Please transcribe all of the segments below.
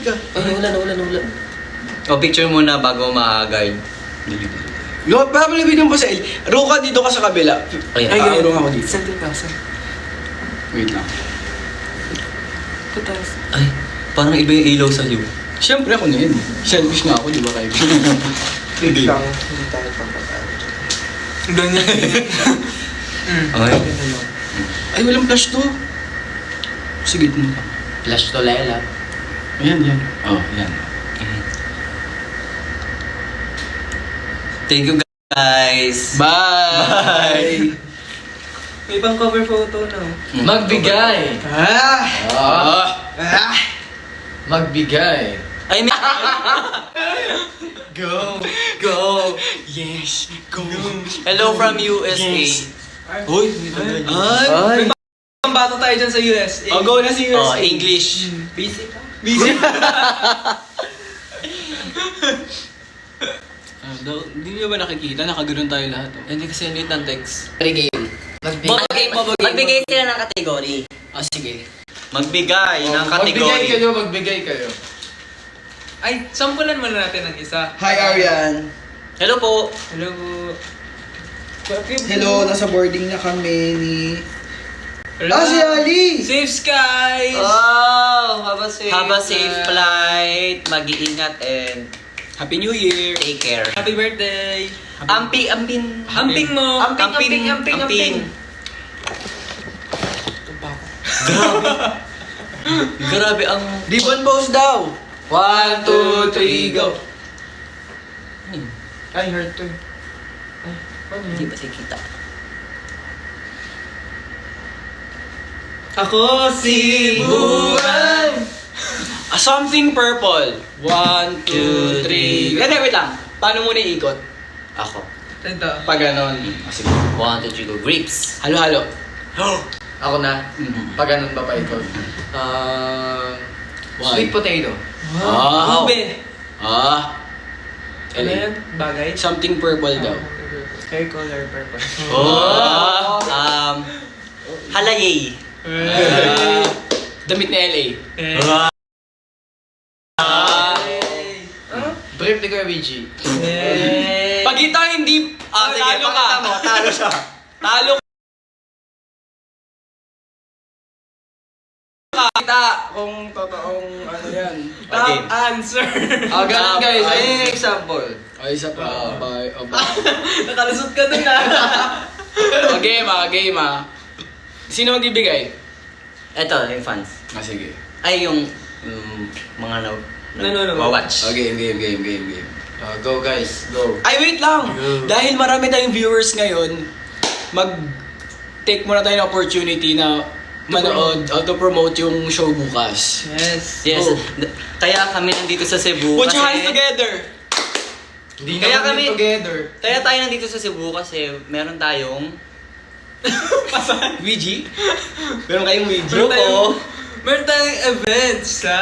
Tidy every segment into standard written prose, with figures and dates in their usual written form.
ka. Ay, wala. O, picture muna bago ma-guard. Yo, papalibigyan pa sa il. Ruka, dito ka sa kabila. Ay, Urong ako dito. Send ka, send. Wait lang. Patas. Ay, parang iba yung ilaw sa'yo. Siyempre ako na yun. Selfish nga ako, di ba kayo? Wait lang. Hindi tayo pampatay. Ganyan. Okay. Ay, walang flash to. Sige, dun ka. Flash to Lela. Ayan, yan. Oh, yan. Thank you guys. Bye! May pang cover photo na. Magbigay! Magbigay! Ay, may... Go! Go! Yes! Go! Hello from USA. Yes. Uy! Ay! May pambato tayo dyan sa USA. Oh, go na si Oh, USA. English. Busy ka? Busy! Hindi nyo ba nakikita? Nakaganoon tayo lahat. Oh. Hindi kasi lit ng text. Game. Magbigay sila ng kategory. Ah, sige. Magbigay ng Magbigay kategory. magbigay kayo. Ay, sampulan muna natin ng isa. Hi, Arian. Hello po. Hello po. Hello, nasa boarding na kami ni... si Ali! Safe skies! Oh, have a uh, safe flight. Mag-iingat and Happy New Year! take care. Happy birthday! Amping. Amping mo! Amping. Grabe ang... Ribbon bows daw! 1, 2, 3, go! Ay, hurt to. Hindi ba siya kita? Ako si Buwan! Something purple. 1, 2, 3... Hindi, wait lang. Paano muna iikot? Ako. Ito. Pag ganon. Sige. 1, 2, 3, go. Grapes. Halo-halo. Ako na. Pag ganun ba pa ikaw? Sweet potato. Wow. Ube. Ano LA. yan? Bagay? Something purple daw. Hair color purple. Oh. Halayay. Damit ni LA. Brief ni Kuya BG. Pag ito hindi... Sige, talo ka. pakita mo. Talo siya. Talo ka. Kita kung totoong ano yan. Okay. Top answer! Ganun guys. Ayun yung example. Ay, isa pa. Nakalusot ka dun ah! Game ah. Sino magbibigay? Ito, yung fans. Sige. Ay, yung mga watch. Game. Go guys. Go. Ay, wait lang! Dahil marami tayong viewers ngayon, mag-take muna tayo ng opportunity na manood o to promote yung show bukas. Yes. Yes. Oh. Kaya kami nandito sa Cebu Put your kasi... hands together! Hindi Kaya naman kami- yung together. Kaya tayo nandito sa Cebu kasi meron tayong... Ouija? Meron kayong Ouija? Grupo. Meron tayong event sa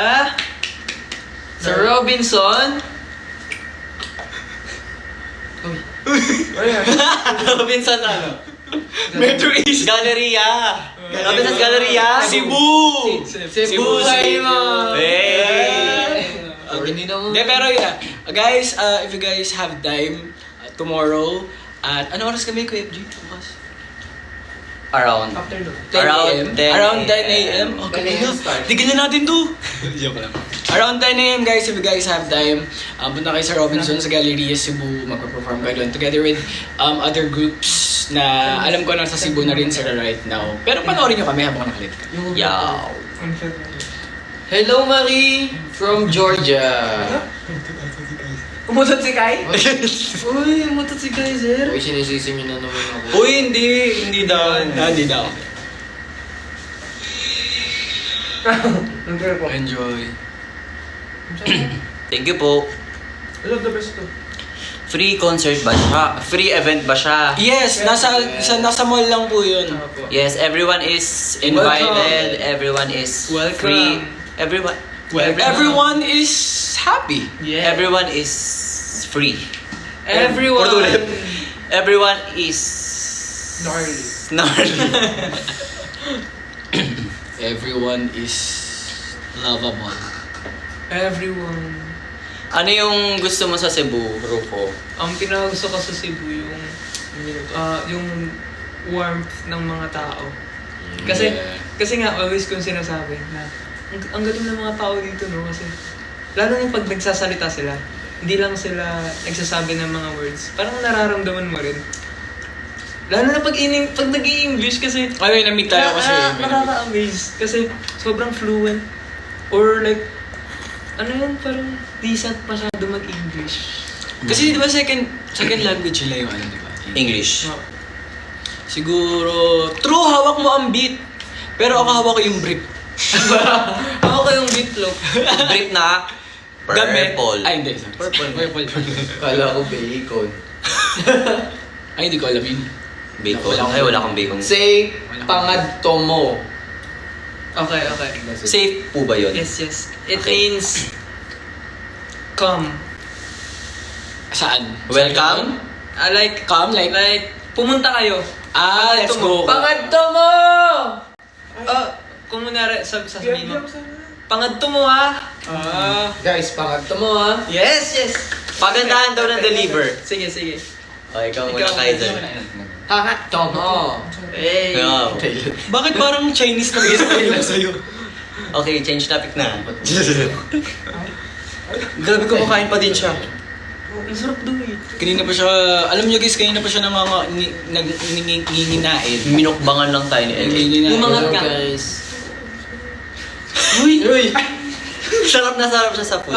Robinson. Robinson ano? Metro East! Galleria. Robinson Galleria. Cebu! Cebu kayo mo. Hey! Hindi naman. De, pero yeah. Guys, if you guys have time, tomorrow, at ano oras kami, Kuya FG? Bukas? Around. afternoon. 10 a.m. Around 10 a.m. Okay 10 a.m. na. start. Tignan na natin to. Joke lang. Around 10 a.m. guys, if you guys have time, punta kayo sa Robinson sa Galleria Cebu. Magpa-perform kayo doon together with other groups na alam ko nasa Cebu na rin sila right now. Pero panoorin nyo kami habang nakalit ka. Yaw. Hello Marie from Georgia. Umutot si Kai? Uy, umutot si Kai, sir. Uy, sinisisi niyo na naman ako. Uy, hindi daw. Hindi daw. Nag-girl po. Enjoy. Thank you po. I love the best too. Free concert ba siya? Free event ba siya? Yes, nasa mall lang po yun. Yes, everyone is invited. Everyone is Welcome. free. Everyone. Everyone is happy. Yeah. Everyone is free. Everyone. Everyone is Gnarly. gnarly. Everyone is lovable. Everyone. Ano yung gusto mo sa Cebu, Rufo? Ang pinakagusto ko sa Cebu yung warmth ng mga tao. Kasi Yeah. kasi nga always kong sinasabi na ang galing ng mga tao dito, no? Kasi lalo yung pag nagsasalita sila, hindi lang sila nagsasabi ng mga words. Parang nararamdaman mo rin. Lalo na pag nag-i-English kasi Ay, na-meet tayo kasi. nakaka-amaze kasi sobrang fluent or like ano yun, parang decent masyado mag-English. Kasi di ba second language nila yung ano, di ba? English. No. Siguro, true, hawak mo ang beat. Pero ako hawak ko yung brief. Ako kayong bitlog. Brief na Gamit. purple. Ay, hindi. Sorry. Purple. Kala ko bacon. Ay, hindi ko alam yun. Bacon. Ay, wala kang bacon. Say, pangadto mo. Okay. Safe po ba yun? Yes. It means come. Saan? Welcome? Like Come, like pumunta kayo. let's go. Pangadto mo! Kung munari sasabihin mo. Pangadto mo ha. Guys, pangadto mo ha. Yes. Pagandahan daw ng deliver. Sige. O, ikaw muna Ikaw kayo muna. dyan. Pangadto mo. Hey. Wow. Bakit parang Chinese na bigay sa'yo? Okay, change topic na. Grabe kumakain pa din siya. Ang sarap daw eh. Kanina pa siya, alam niyo guys, kanina pa siya nanginginain. Minukbangan lang tayo ni Ellie. Umangat ka. guys. Uy. Sarap na sarap siya sa food.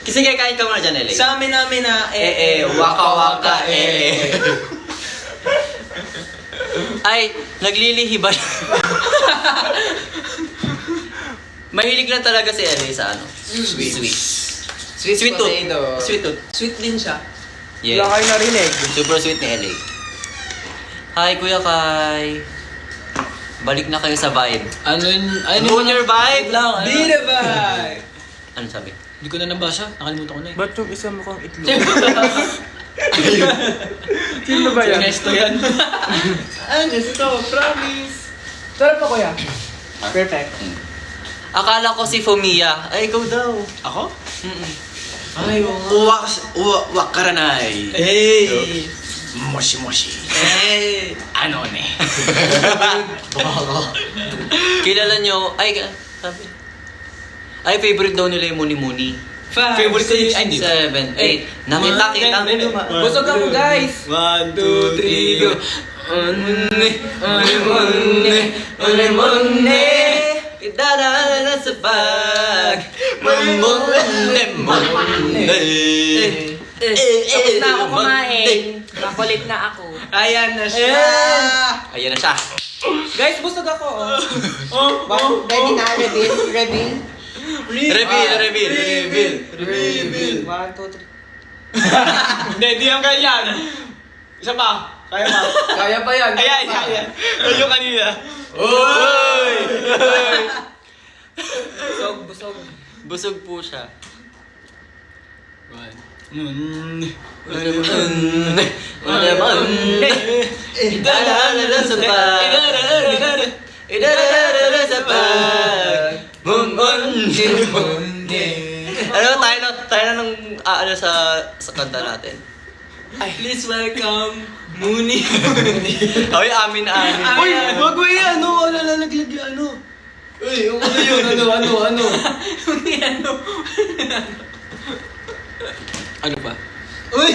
Kasi kain ka muna dyan, Ellie. Sa amin namin na Waka waka, Ay, naglilihi ba? Mahilig lang talaga si Ellie sa ano? Sweet tooth. potato. Sweet tooth. Sweet din siya. Yes. Wala kayo narinig. Super sweet ni Ellie. Hi, Kuya Kai. Balik na kayo sa vibe. Ano Go on your vibe lang. Be the vibe. Ano sabi? Hindi ko na nabasa, nakalimutan ko na eh. Ba't yung isa mukhang itlog? Sino ba yan? Ernesto yan. Ano, ito, promise. Sarap pa kuya. Perfect. Akala ko si Fumia. Ay, ikaw daw. Ako? Ay, oo nga. Wakaranay. Hey! Moshi. Hey! Ano ne? Kilala nyo, sabi. Ay, favorite daw nila yung Muni-Muni. Favorite ko yung, ay hindi. 7, 8. Nakita mo naman. Busog ako guys! 1, 2, 3, go. Idadala sa bag. Mamone. Tapos na ako kumain. Makulit na ako. Ayan na siya! Ayan na siya. Guys, busog ako. Ready na, reveal. Reveal. 1, 2, 3. Hindi, di yung ganyan. Isa pa. Kaya pa. Kaya pa yan. Ayan. Ayun yung kanina. Oy! Busog. Busog po siya. Idadala sa bag. Idadala sa bag. Ano, tayo na nung sa kanta natin. Please welcome Mooney. Ay, amin. Uy, wag mo yan. Lalaglag yung ano. Uy, ano yun? Ano? Mooney ano? Ano pa? Uy!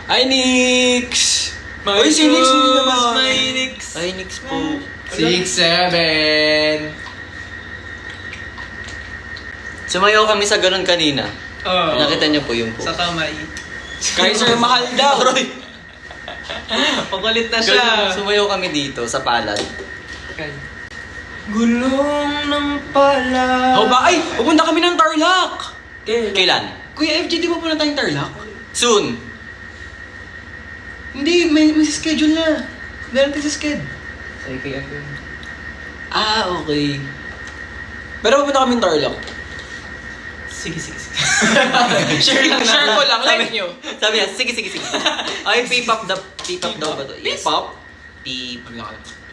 Ay, Nix! Uy, si Nix hindi naman. May Nix. Ay, Nix po. 6, 7. Sumayaw kami sa ganun kanina. Oh. Nakita niyo po yung po. Sa kamay. Kaiser mahal daw. Pakulit na siya. Sumayaw kami dito sa palad. Gulong ng pala. Oh, ba? Ay, pupunta kami ng Tarlac. Kailan? Kuya FJ, di ba pupunta tayong Tarlac? Soon. Hindi, may schedule na. Meron tayo sa schedule. Ah, okay. Pero pupunta kami ng Tarlac. Sige. Share ko lang, like nyo. Sabi niya, sige. Ay, P-pop daw ba to? Yes. P-pop? P...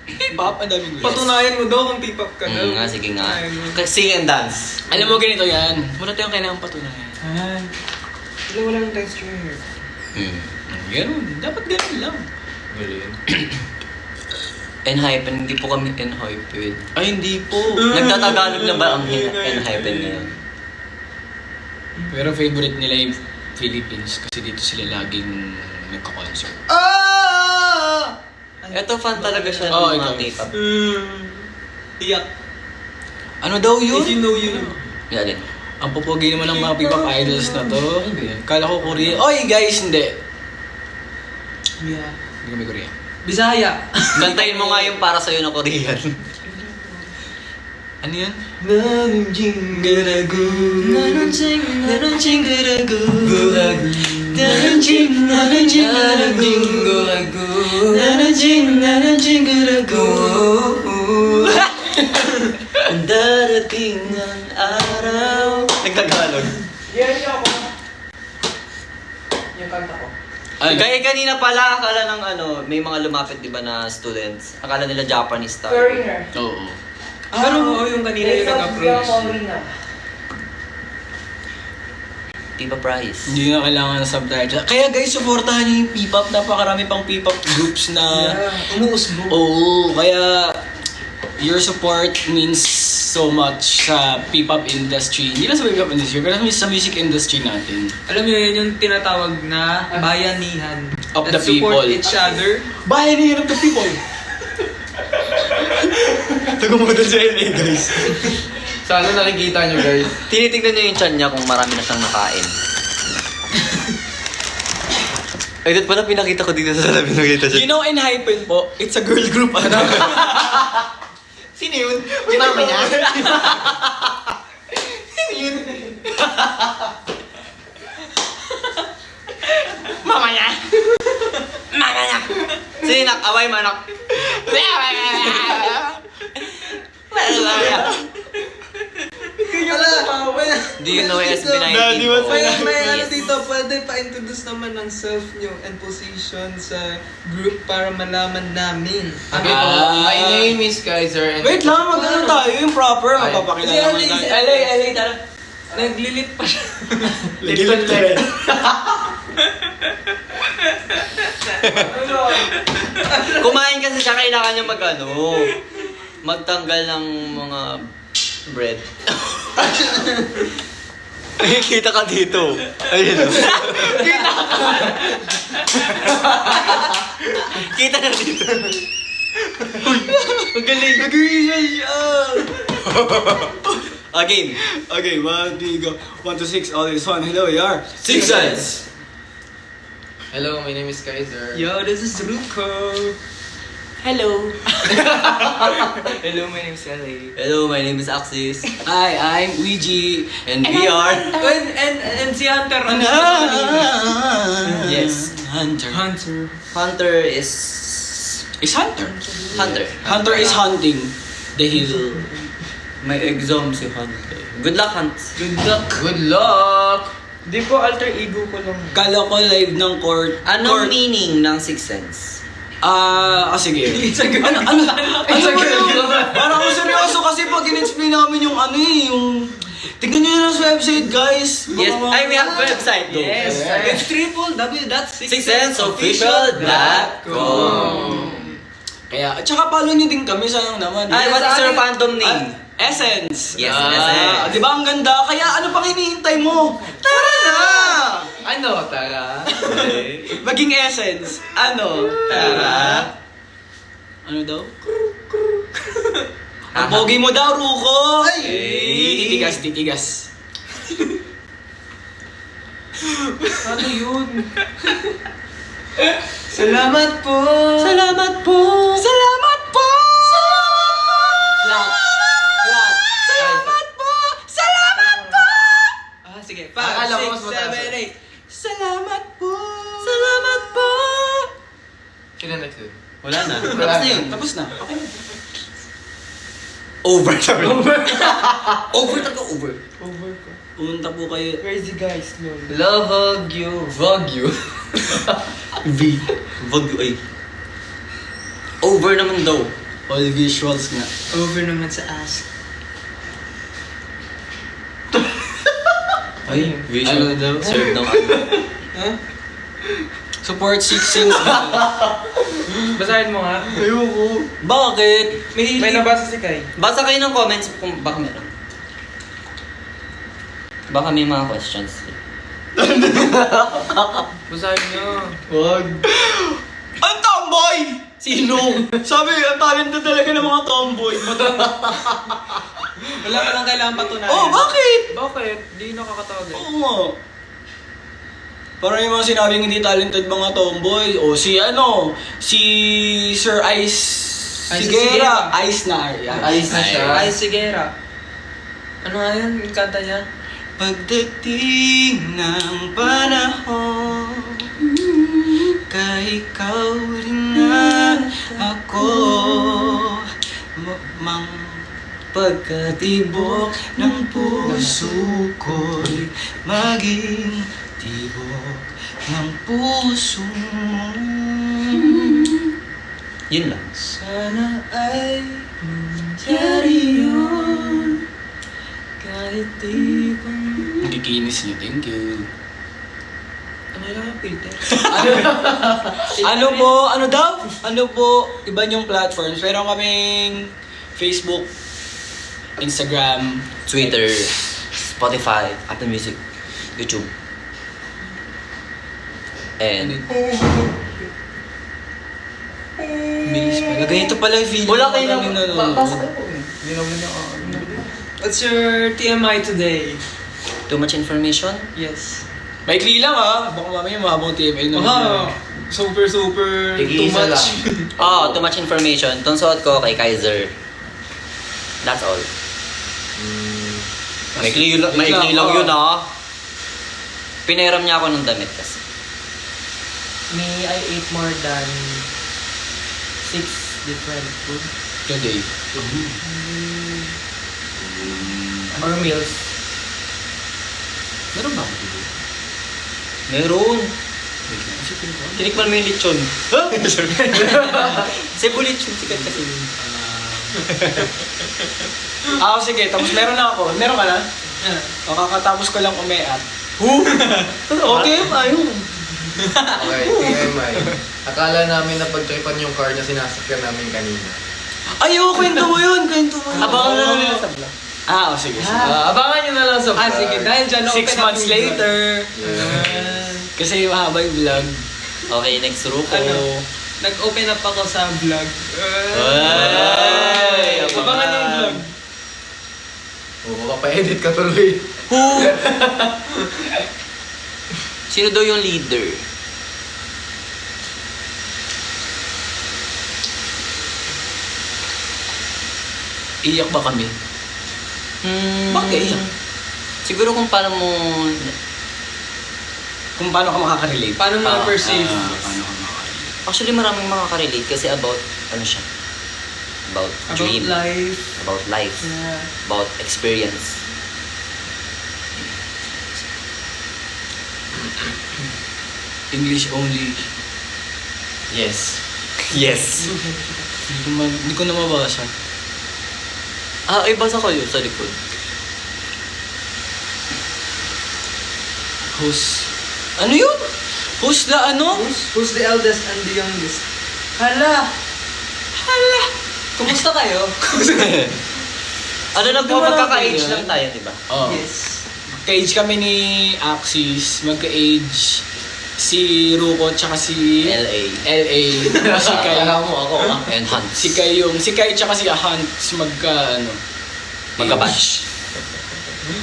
P-pop, ang daming yes. Patunayan mo daw kung P-pop ka daw. Nga, sige nga. Patunayan mo. Sing and dance. Alam mo, ganito yan. Wala tayong kailangang patunayan. Ay. Walang texture. Ganun. Dapat ganun lang. Enhypen, hindi po kami enhypen. Ay, hindi po. Nagtatagalog na ba ang enhypen ngayon? Pero favorite nila yung Philippines kasi dito sila laging nagka-concert. Ito fan talaga siya Oo, ng mga ikaw. K-pop. Iyak. Ano daw yun? If you know, you know. Yan din. Ang popogi naman ng mga P-pop idols na to. Kala ko Korea. Oy, guys, hindi. Yeah. Hindi kami Korea. Bisaya. Kantayin mo nga yung para sa'yo na Korean. Ano yun? Nanunjing garagu. Nanunjing garagu. Nananjing garagu. Nanunjing garagu. Ang darating ng araw. Nagtagalog. Yan ako. Yung kanta ko. Ano? Kaya kanina pala, akala ng may mga lumapit diba na students. Akala nila Japanese style. Foreigner. Oo. Pero oo, yung kanina yung nag-approach. Tiba price. Hindi na kailangan ng subtitle. Kaya guys, supportahan niyo yung P-pop. Napakarami pang P-pop groups na... Umuusbo. Oo, kaya your support means so much sa P-pop industry. Hindi lang sa P-pop industry, pero sa music industry natin. Alam niyo yun yung tinatawag na bayanihan. Of that the people. support each other. Bahay niyo of the people! Tagumodal sa LA, guys. Sana nakikita nyo guys. Tinitignan niya yung tiyan niya kung marami na siyang nakain. Ay, dito pala pinakita ko dito sa salamin. Nakita You know Enhypen po, it's a girl group. Ano? Sino yun? Yung mama niya? Sino yun? Mama niya! Mama niya! Sinak, away manak. Do you know SB19 Daddy, po? May ano Yes. dito, pwede pa-introduce naman ng self nyo and position sa group para malaman namin. Okay po, my name is Kaiser and... Wait lang, mag-ano tayo yung proper. Ay. Magpapakilala mo tayo. LA, tara. Naglilit pa siya. Lilit tayo. Kumain kasi siya, kailangan niya magtanggal ng mga bread. Ay, kita ka dito. Ayun o. Kita na dito. Magaling. Nag-iisa siya. Again. Okay, 1, 2, go. 1 to 6, all is one. Hello, we are Six Sense. Hello, my name is Kaiser. Yo, this is Ruko. Hello. Hello, my name is LA. Hello, my name is Axis. Hi, I'm Ouija. And we are... And si Hunter. Yes. Hunter. Hunter. Hunter is... Is Hunter? Hunter. Hunter is hunting the hill. May exam si Hunter. Good luck, Hunt. Good luck. Good luck! Di po alter ego ko lang. Kala ko live ng court. Anong meaning ng Sixth Sense? Sige. It's a girl. Ano It's a ba girl. yun? Parang ako seryoso kasi pag in-explain namin yung yung... Tignan nyo yun sa website, guys. Yes. Ay, we have website though. Yes. Yes. It's SixthSenseOfficial.com. Kaya, at saka follow nyo din kami, sayang naman. Ay, what is your fandom name? Essence. Yes, Essence. Di ba ang ganda? Kaya ano pang hinihintay mo? Tara na! Ano, tara? Maging Essence. Ano? Tara. Ano daw? Ang pogi mo daw, Ruko! Ay! Titigas. Ano yun? Salamat po. Salamat po! Salamat po! Flat. Salamat po! Salamat po! Sige. Akala ko mas 5, 6, 7, 8. Salamat po! Salamat po! Sino next yun? Wala na. Wala Tapos na na. yun. Tapos na. Okay na. Over. Over. Over ko. Pumunta po kayo. Crazy guys, lol. Love you. Vlog you. Wag ay. Over naman daw. All visuals nga. Over naman sa ask. Ay, Ano daw? Serve ng ano. Huh? Support 6 sings. Basahin mo nga. Ayoko. Bakit? May nabasa si Kai. Basa kayo ng comments kung baka meron. Baka may mga questions. Basahin niyo. Wag. Ang tomboy! Sino? Sabi, ang talento talaga ng mga tomboy. Wala ka lang kailangan patunayan. Oh, bakit? Bakit? Di nakakatawag eh. Oo nga. Parang yung mga sinabing hindi talented mga tomboy. O si si Sir Ice Ice Sigera. Sigera. Ice na. Ayos na siya. Ay, Sigera. Ano nga yan? Yung kanta niya? Pagdating ng panahon, kay ikaw rin na ako, mang pagkatibok ng puso ko'y maging tibok ng puso mo. Yun lang. Sana ay mangyari yun. Kahit di pa... Hindi kinis niyo, thank you. Ano lang yung filter? Ano po, ano daw? Ano po, iba yung platforms. Pero kaming Facebook, Instagram, Twitter, Spotify, Apple Music, YouTube. And Bilis pala. Ganito pala yung feeling. wala kayo Maraming na nanonood. basa kayo. Hindi naman yung What's your TMI today? Too much information? Yes. Maikli lang baka mamaya mahabang TML na Wow! Super too Tig-isa much. Oh, too much information. Itong suot ko kay Kaiser. That's all. Maikli lang yun Pinairam niya ako ng damit kasi. Me, I ate more than 6 different food Today. or meals. Meron ba ako dito? Meron. Tinikman mo yung lechon. Huh? Cebu lechon, sikat kasi. Sige. Tapos meron na ako. Meron ka na? O, kakatapos ko lang umeat. Okay, ayun. Okay, TMI. Akala namin na pagtripan yung car na sinasakyan namin kanina. Kwento mo yun. Abangan na lang nila sa vlog. Sige. Abangan nyo na lang sa vlog. Sige, dahil dyan, 6 months later. Yeah. Kasi mahaba yung vlog. Okay, next Ruko. Nag-open up ako sa vlog. Ay! Abangan yung vlog. Makapa-edit ka tuloy. Sino daw yung leader? Iyak ba kami? Bakit iyak? Siguro kung paano mo... Kung paano ka makaka-relate. Paano mo na-perceive? Paano ka makaka-relate. Actually, maraming makaka-relate kasi about, ano siya? About dream. About life. About life. Yeah. About experience. English only. Yes. Yes. Hindi ko na mabasa. Ay, basa kayo sa likod. Who's... Ano yun? Who's the ano? Who's the eldest and the youngest? Hala! Kumusta kayo? Ano lang po, Di ba magkaka-age natin lang yan? tayo, di ba? Oh. Yes. Ka-age kami ni Axis. Magka-age si Ruko tsaka si... LA. LA. Si Kai. Akala mo ako And Hans. Si Kai tsaka si Hans Magka-batch.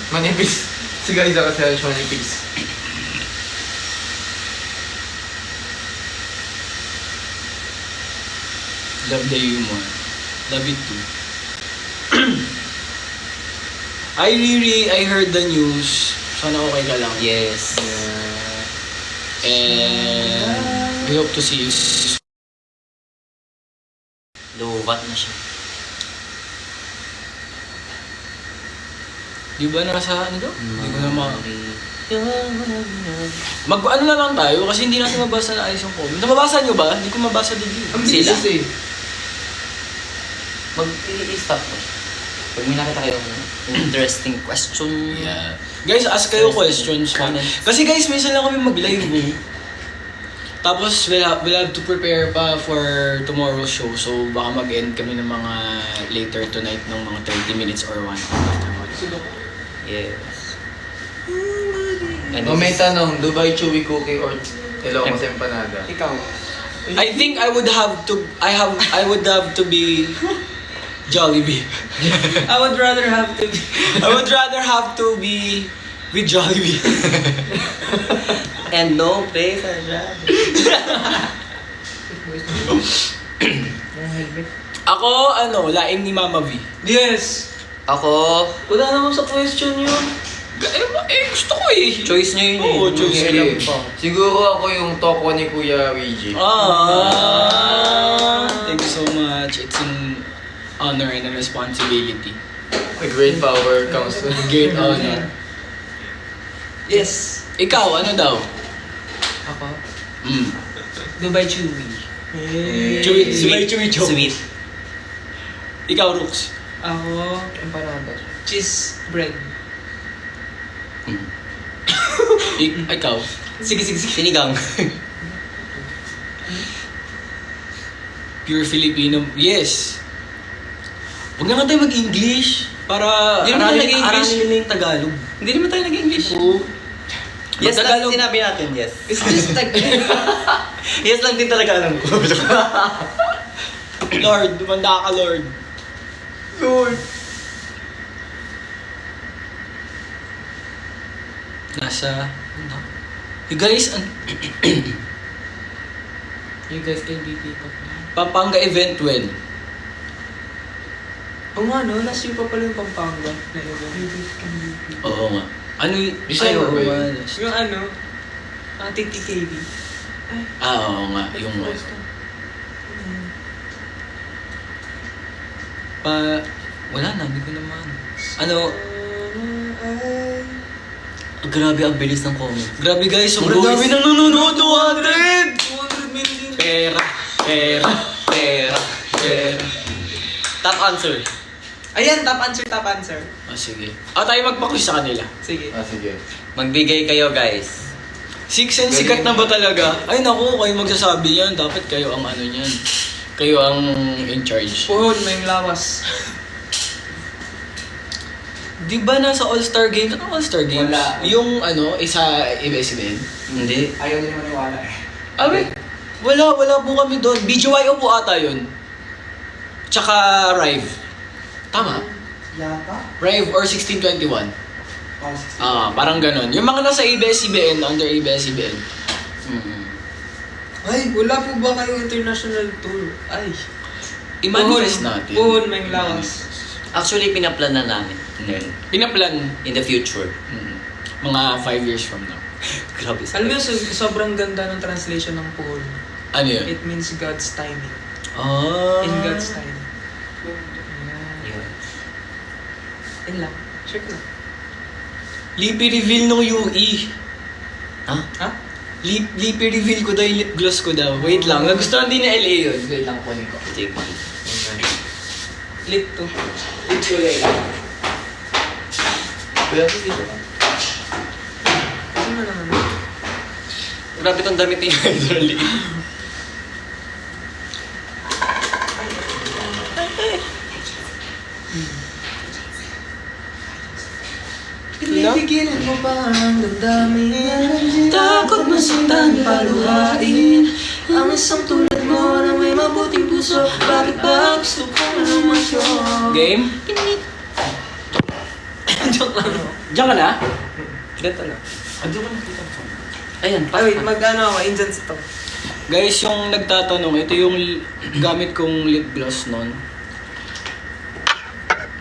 Manipis. Si guys ako sa manipis. Love the humor. Love it too. I heard the news. Sana okay ka lang. Yes. And we hope to see you. Lubat na siya. Di ba nasa ano daw? Hindi ko na Mag-ano na lang tayo kasi hindi natin mabasa na ayos yung comment. Nababasa nyo ba? Hindi ko mabasa din yun. Ang Sila. bilis eh. Mag-i-stop ko. Pag may nakita kayong interesting question. Yeah. Guys, ask kayo questions. Comments. Kasi guys, minsan lang kami mag-live eh. Tapos we'll have to prepare pa for tomorrow's show. So baka mag-end kami ng mga later tonight ng mga 30 minutes or 1 hour afterwards. Yes. And O may tanong, Dubai Chewy Cookie or Ilocos Empanada? Ikaw. I think I would have to be Jollibee. I would rather have to be... I would rather have to be with Jollibee. And no place as well. Ako, laing ni Mama V. Yes! Ako, Wala naman sa question yun. Gusto ko eh. choice nyo yun eh. Oo, choice ko Sige. lang pa. Siguro ako yung toko ni Kuya Luigi. Thank you so much. It's an honor and a responsibility. A great power comes with Great honor. Yes. Ikaw, ano daw? Ako? Dubai Chewy. Chewy, chewy, chewy. Sweet. Ikaw, Rooks. Ako, empanada. Cheese bread. Ikaw. Sige. Sinigang. Pure Filipino. Yes. Huwag naman tayo mag-English. Para Hindi naman tayo nag-English. aralin nila yung Tagalog. Hindi naman tayo nag-English. Yes lang Tagalog. sinabi natin, yes. It's just like... Yes lang din talaga alam ko. Lord, dumanda ka, Lord. Lord. Nasa... You guys, You guys can be people. Pampanga event when? Oo nga no, last year pa pala yung Pampanga na event. You guys can be people. Oo nga. Ano yung... December ba yun? Yung ano, TTKB. Ay, Oo nga. Yung... Wala na, hindi ko naman. Grabe ang bilis ng comment. Grabe guys, sobrang Guys. dami nang nanonood. 200! 200 million. Pera. Pera. Top answer. Ayan, top answer. Sige. Tayo magpa-quiz sa kanila. Sige. Sige. Magbigay kayo, guys. Six and sikat na ba talaga? Ay naku, kayo magsasabi yan. Dapat kayo ang ano niyan. Kayo ang in charge. Puhon, may lawas. Di ba nasa All-Star Games? Ano All-Star Games? Wala. Yung isa ABS-CBN? Hindi. Ayaw nila maniwala eh. Wala po kami doon. BGYO po ata yun. Tsaka Rive. Tama? Yata? Rive or 1621. Parang ganon. Yung mga nasa ABS-CBN, under ABS-CBN. Ay, wala po ba kayong international tour? Ay. I-manifest natin. Puhon, may lawas. Actually, pinaplan na namin. Pinaplan. In the future. Mga 5 years from now. Grabe sa Alam mo, sobrang ganda ng translation ng puhon. Ano yun? It means God's timing. In God's time. Yun. Yun lang. Sure ko lang. Lippy reveal nung UE. Ha? Lippy reveal ko daw yung lip gloss ko daw. Wait lang. Nagustuhan din na LA yun. Wait lang, kunin ko. Take one. Lit to. Lip ko LA. Kasi mo naman. Grabe tong damit ni Idol. Pinipigilan mo ba ang damdamin? Takot masundan, paluhain ang isang tulad mo na may mabuting puso. Bakit ba gusto kong lumasyon? Game? Joke lang. Diyan ka na? Ganito lang. Diyan ka na dito. Ayan, Ay wait, mag-ano ako, incense ito. Guys, yung nagtatanong, ito yung gamit kong lip gloss nun.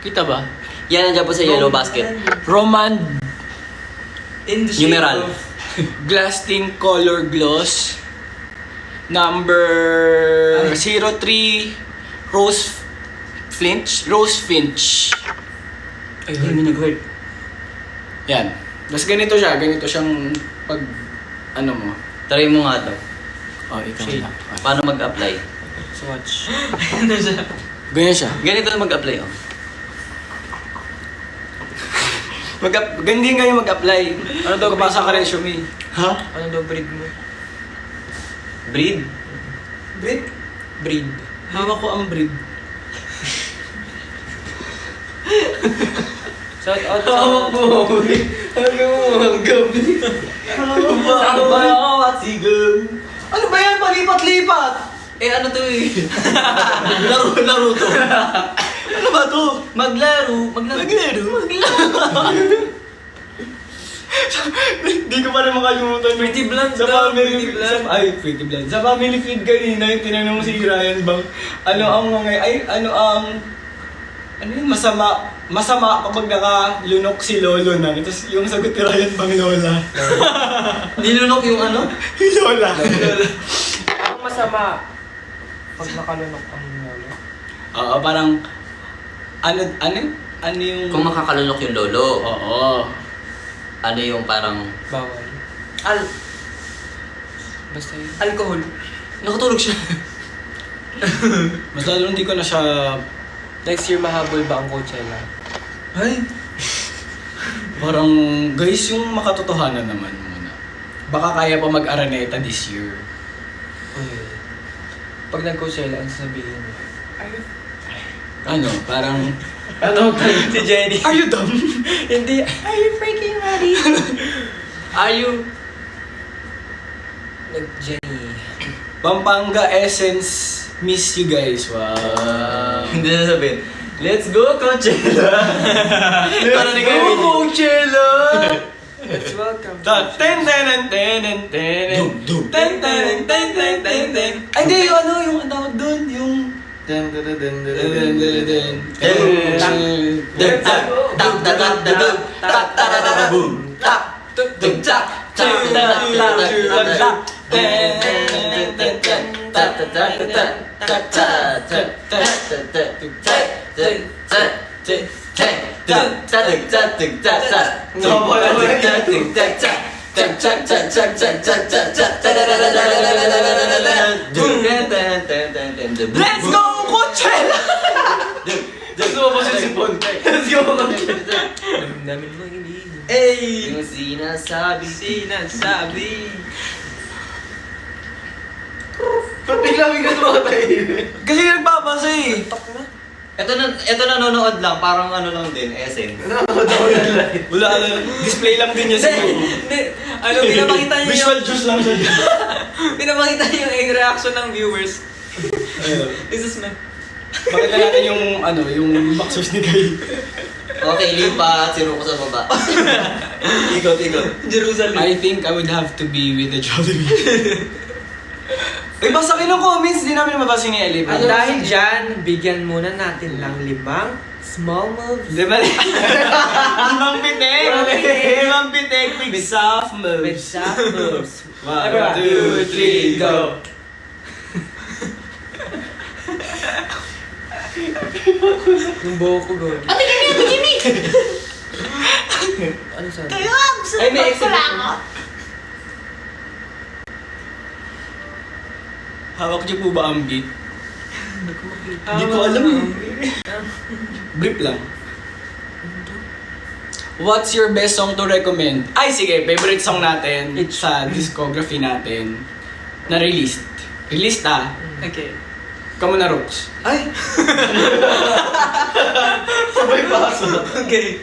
Kita ba? yan nandiyan po sa yellow basket. Roman In the shape Numeral. of... Glass Tint Color Gloss number 03 Rose Finch. Ay, may nag-word. Yan. Tapos ganito siyang pag ano mo. Try mo nga daw. Oh, ikaw Shade. na. Paano mag-apply? Swatch. Ano siya? Ganyan siya. Ganito na mag-apply, oh. Ganyan kayo mag-apply. Ano daw, kapasa ka resume. Ha? Ano daw breed mo? Breed? Breed? Breed. Hawak ko ang breed. Shout out sa... Hawak mo ang breed. Hawak mo ang gabi. Hawak ba ako at sigam? Ano ba yan? Palipat-lipat! Eh, ano to eh? Laro to. Ano ba to? Maglaro. Hindi ko pa rin makalimutan. Pretty Blonde Sa daw, family Pretty Blonde. Ay, Pretty Blonde. Sa family feed kanina, yung tinanong mo si Ryan Bang, ano ang mga, ano yun, masama kapag nakalunok si Lolo na. Tapos yung sagot ni Ryan Bang, Lola. Nilunok yung ano? Yung Lola. Ang masama pag nakalunok ang lolo. Oo, parang, ano yung... Kung makakalunok yung lolo, Oo. ano yung parang... Bawal. Basta yun. Alcohol. Nakatulog siya. Mas lalo hindi ko na siya... Next year mahabol ba ang Coachella? Ay! Parang, guys, yung makatotohanan naman muna. Baka kaya pa mag-Araneta this year. Pag nag-Coachella, ang sasabihin mo? Ano, parang... Ano? Si Jenny. Are you dumb? Hindi. Are you freaking ready? Are you... Jenny. Pampanga Essence, miss you guys. Wow. Hindi na sabihin, let's go, Coachella! Parang ni Kevin. Coachella! Let's welcome. Ten ten ten ten ten Dum. ten ten ten ten ten ten. Ay, hindi, yung ano, yung ang tawag doon, yung... Den, den, den, den, den, Den, den, den, den. den. Let's go, Coachella! Let's go, Coachella! Let's go, Coachella! Damdamin mo hindi. Hey! Yung sinasabi. Ba't bigla ka tumatahimik? Kasi nagbabasa eh. Ito nanonood lang, parang ano lang din, essence. Wala, display lang din niya siguro. Hindi. Ano, pinapakita niyo Visual juice lang siya. Pinapakita niyo yung reaction ng viewers. Ayun. This is my... Pakita natin yung, ano, yung boxers ni Kai. Okay, lipat, sino ko sa baba. Ikot. Jerusalem. I think I would have to be with the Jollibee. Uy, basta kayo ng comments, di namin mabasa ni Ellie. At dahil dyan, bigyan muna natin lang 5 small moves. Di ba? Limang pitek! Limang pitek with soft moves. With soft moves. 1, 2, 3, go! Yung buho ko, God. Ate Kimi! Ano sabi? Kayo, Ay, may gusto ko lang ako. Hawak niyo po ba ang beat? Hindi ko alam eh. Brief lang. What's your best song to recommend? Ay, sige, favorite song natin sa discography natin na released. Released Okay. Kamu na Rooks. Ay! Sabay paso. Okay.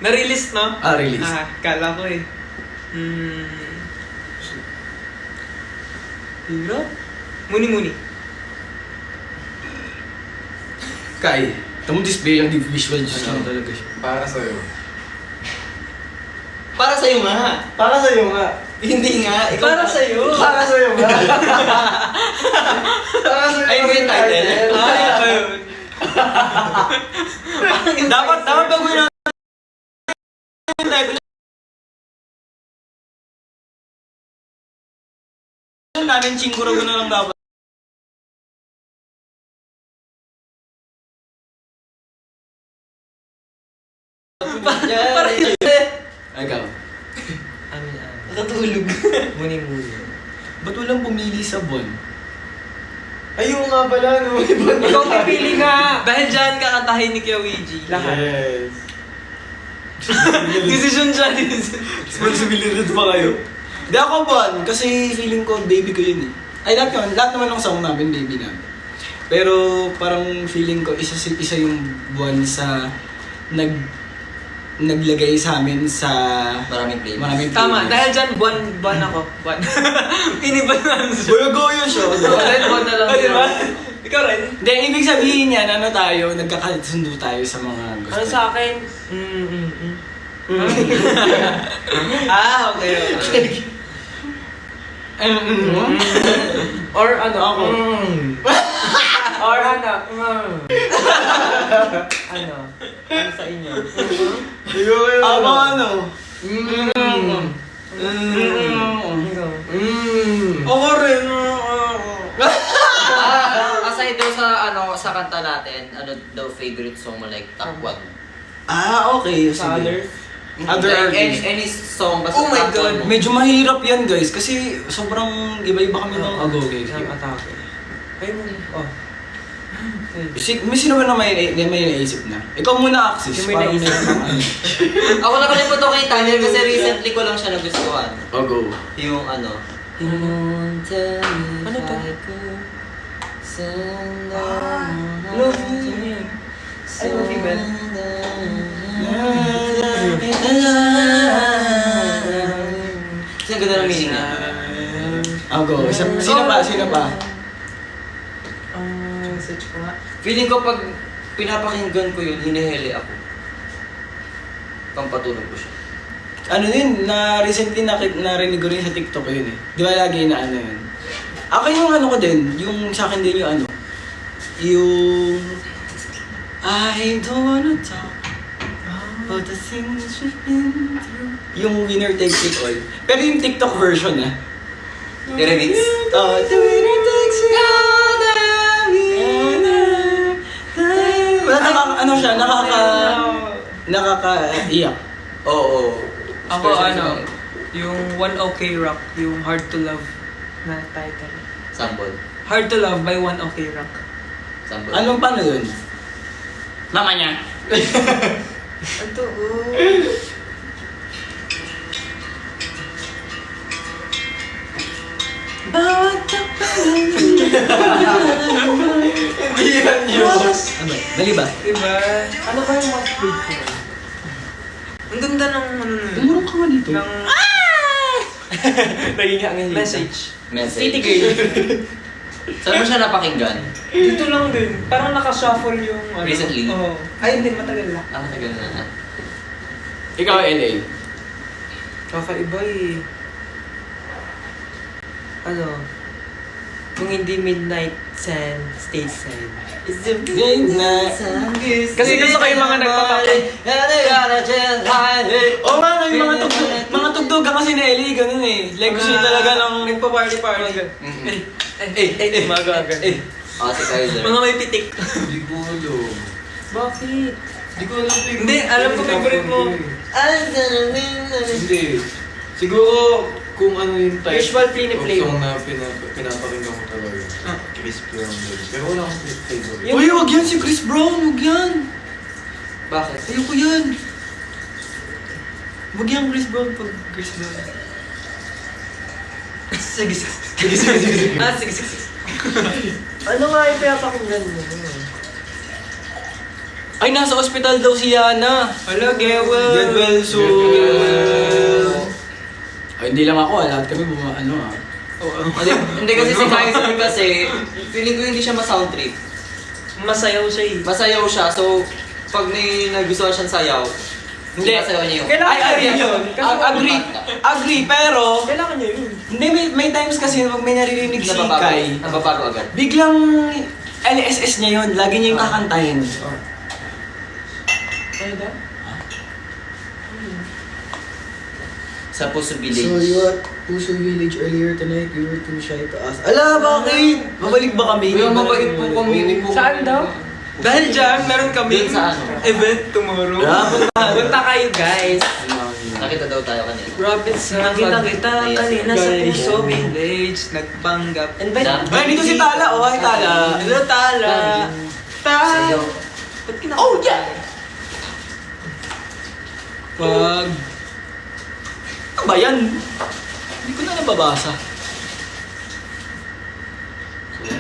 Na-release, no? Released. Kala ko eh. Hirap? Muni-muni. Kai, tamo display yung visual just lang talaga siya. Para sa'yo. Para sa'yo nga. Para sa'yo nga. Hindi nga. Ikaw Para sa'yo. Para sa'yo nga. Para sa'yo. Ay, may title. Ay, ayun. Dapat gagawin natin yung title. Namin chinguro ko na lang dapat. Ikaw. Natutulog. Muni-muni. Ba't walang pumili sa Bon? Ayun nga pala, no? Iba na. Ikaw pipili nga. Dahil dyan, kakantahin ni Kuya Ouija. Lahat. Yes. Decision siya. Responsibility pa kayo. Hindi ako buwan, kasi feeling ko baby ko yun eh. Ay, lahat naman ng song namin, baby namin. Pero parang feeling ko isa yung buwan sa naglagay sa amin sa Maraming playlist. maraming Tama, playlist. dahil dyan, buwan ako. Buwan. Iniba naman siya. Buyo-goyo siya. Buwan na lang. Di ba? Ikaw rin? Hindi, ibig sabihin yan, ano tayo, nagkakasundo tayo sa mga gusto. Ano sa akin? Okay. Or ano? Ako. Or ano? Ano? Ano sa inyo? Ako ano? Ikaw? Ako rin. Aside daw sa sa kanta natin, ano daw favorite song mo like top 1? Okay. Sa sige. other? Other artists. Any song basta Oh my top God. 1 mo. Medyo mahirap yan guys kasi sobrang iba-iba kami ng agoge. Ang atake. Ay mo. Oh. May sino ba na may naisip na? Ikaw muna, Axis. Yung may Parang naisip. meron kang ano. Ako nakalimutan ko kay Tanya kasi recently ko lang siya nagustuhan. Oh, go. Yung ano. Ano to? Love you. Ay, love you, Ben. Kasi ang ganda ng meaning niya. Oh, go. Sino pa? Sino pa? Search ko nga. Feeling ko pag pinapakinggan ko yun, hinihili ako. Pampatulog ko siya. Ano din, recently narinig ko rin sa TikTok ko yun eh. Di ba lagi na ano yun? Ako yung ano ko din, yung sa akin din yung ano, yung I don't wanna talk about the things we've been through. Yung winner takes it all. Pero yung TikTok version ah. I-remix? The winner takes it all, the winner. Ano siya, nakaka-iyak. Oo. Ako Especially ano, sa- yung One OK Rock, yung Hard to Love na title. Sample. Hard to Love by One OK Rock. Sample. Anong paano yun? Mama niya. Ito, Bawat Hindi yan yun. Ano? Mali ba? Diba? Ano ba yung most played ko? Ang ganda ng ano na yun. Tumurong ka nga dito. Ng Naging hangin message. Message. City girl. Saan mo siya napakinggan? Dito lang din. Parang nakashuffle yung ano. Recently? Oo. Ay, hindi. Matagal lang. Ah, tagal na. Ikaw, LA. Kakaiba eh. Ano? Kung hindi midnight sun, stay sun. It's the Midnight. Kasi gusto ko yung mga nagpapapay. Oo nga, yung mga tugtugan kasi ni LA, ganun eh. Like gusto niya talaga ng... Nagpa-party-party. Magaga. Ah, si Kaiser. Mga may pitik. Hindi ko alam. Bakit? Hindi ko alam. Hindi, alam ko favorite mo. Hindi. Siguro kung ano yung type Usual play-play of song mo. na pinapakinggan ko talaga. Chris Brown din. Pero wala akong favorite. Uy, wag yan si Chris Brown, wag yan. Bakit? Ayoko yan. Wag yan Chris Brown pag Chris Brown. Sige, sige. Ah, sige, sige. Ano nga yung pinapakinggan mo? Ay, nasa ospital daw si Yana. Hello, Gewel. Get well soon. Get well. Ay, hindi lang ako, lahat kami ano ah. Hindi kasi si Kaiser kasi, feeling ko hindi siya ma-sound trip. Masayaw siya eh. Masayaw siya, so pag may nagustuhan siyang sayaw, Hindi. masayaw niya yun. Kailangan Ay, niya agree yun. Kasi Agree, pero... kailangan niya yun. Hindi, may times kasi pag may naririnig si Nababago. Kai, Nababago agad. biglang LSS niya yun, lagi niya yung kakantahin. Ano daw? Sa Puso Village. So you were at Puso Village earlier tonight, you were too shy to ask. Ala, bakit? Babalik ba kami? Kuya, mabait po kami. Saan daw? Dahil dyan, meron kami Dun sa ano? event tomorrow. Ah, punta. Punta kayo guys. Nakita daw tayo kanina. Robinson, nakita kita kanina sa puso. Village, nagpanggap. Invite. Ay, dito si Tala. Oh, hi Tala. Hello, Tala. Sa'yo. Ba't kinakita? Oh, yeah! Pag... Ano ba yan? Hindi ko na nababasa.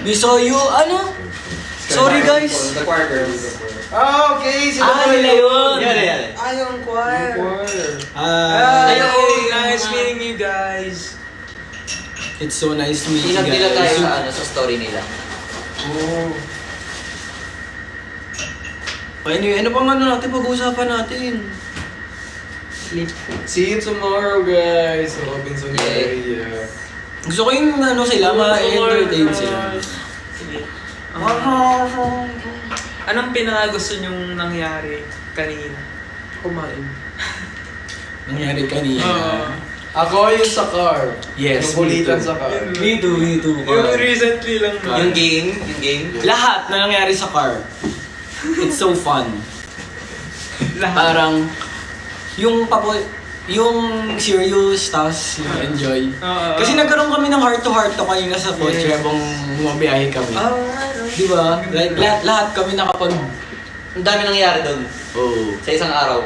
We saw you, ano? Sorry guys. The choir girls. Ah, okay. Sila Nila yun. Yan. Yung choir. Ay, Hey, nice meeting you guys. it's so nice to meet you Inag nila tayo guys. sa ano, sa story nila. Oh. Anyway, ano pang ano natin, pag-uusapan natin? Sleep. See you tomorrow, guys. Sa Robinson Yeah. area. Gusto ko yung ano sila, ma-entertain sila. Sige. Anong pinaka-gusto nyong nangyari kanina? Kumain. Nangyari kanina. Ako yung sa car. Yes, Yung me kulitan too. sa car. Me too, me too. Yung recently lang ba? Yung game. Lahat na nangyari sa car. It's so fun. Lahat. Parang, yung yung serious, tapos yung enjoy. Oo. Kasi nagkaroon kami ng heart to kanina sa kotse habang bumabiyahe kami. Oh, ano? Di ba? Like, lahat kami nakapag... Ang dami nangyari doon Oh, sa isang araw.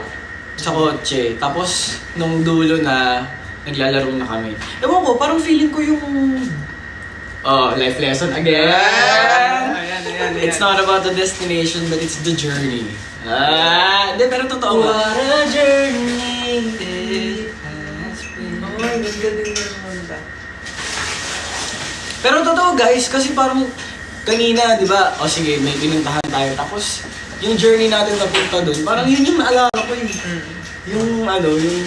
sa kotse. Tapos, nung dulo na, naglalaro na kami. Ewan ko, parang feeling ko yung... life lesson again! Ayan. It's not about the destination, but it's the journey. Hindi, pero totoo ba? What a journey it has been. Oh, ganda din naman ba? Pero totoo guys, kasi parang kanina, di ba? O sige, may pinuntahan tayo. Tapos, yung journey natin napunta doon, parang yun yung naalala ko eh. Yung ano, yung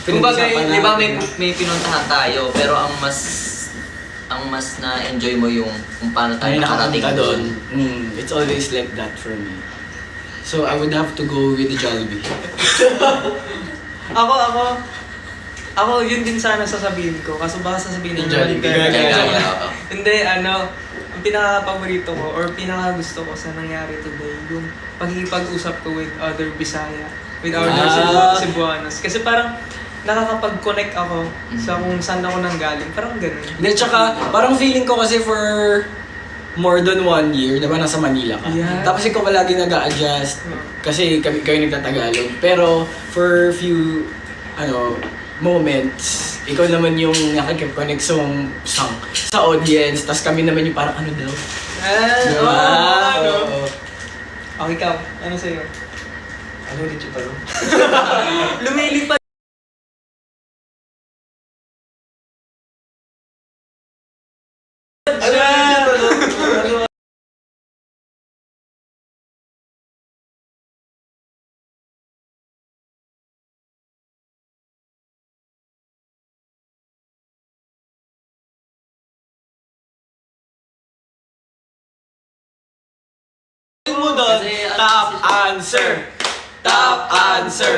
Kumbaga, pinag-usapan di ba natin. may pinuntahan tayo, pero ang mas na-enjoy mo yung kung paano tayo Ay, nakarating nakapunta doon. doon. It's always like that for me. So, I would have to go with the Jollibee. Ako, yun din sana sasabihin ko. Kaso baka sasabihin Yung ng Jollibee. Kaya, Hindi, ano, ang pinaka-paborito ko or pinaka-gusto ko sa nangyari today, yung pagkikipag-usap ko with other Bisaya, with other Cebuanos. Kasi parang nakakapag-connect ako sa kung saan ako nanggaling. Parang ganun. Hindi, tsaka, parang feeling ko kasi for more than 1 year, diba nasa Manila ka? Yeah. Tapos ikaw palagi nag-a-adjust kasi kayo nagtatagalog. Pero for few moments, ikaw naman yung nakikip-connect sa audience, tapos kami naman yung parang ano daw. Diba? ano? Oo. Okay, ikaw. Ano sa'yo? Ano ulit yung tanong? Lumilipad. Ano ulit yung tanong? Mo doon, top answer! Top answer!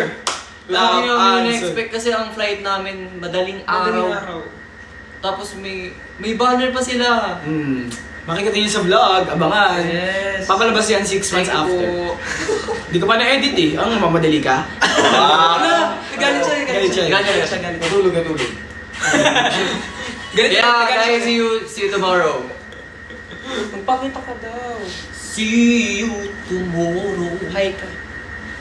Top Hindi namin answer! na-expect kasi ang flight namin madaling Madaling araw. araw. Tapos may banner pa sila. Makikita niyo sa vlog, abangan. Yes. Papalabas yan 6 months after. Hindi ko pa na-edit eh. Ang mamadali ka? Galit siya, galit siya. Galit siya, galit. Natulog. Galit siya, Yeah, galit guys, siya. see you tomorrow. Magpakita ka daw. See you tomorrow. Hi ka.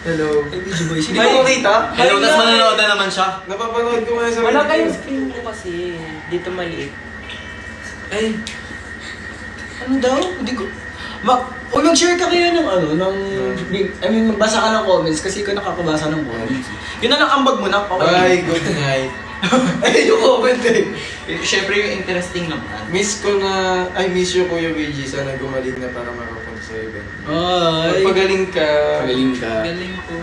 Hello. Ay, Bidyo Boy. Hindi ko kita. Hello, tas manonood na naman siya. Napapanood ko ngayon sa Wala video. kayong screen ko kasi. Dito maliit. Ay, ano daw? Hindi ko... mag-share ka kaya ng magbasa ka ng comments kasi ikaw nakakabasa ng comments. Yun na lang ambag mo na. Bye, good night. Ay, yung comment eh. Siyempre yung interesting naman. Miss you Kuya BG. Sana gumaling na para makapunta sa event. Ay, Pagaling ka. Pagaling ka. Galing po.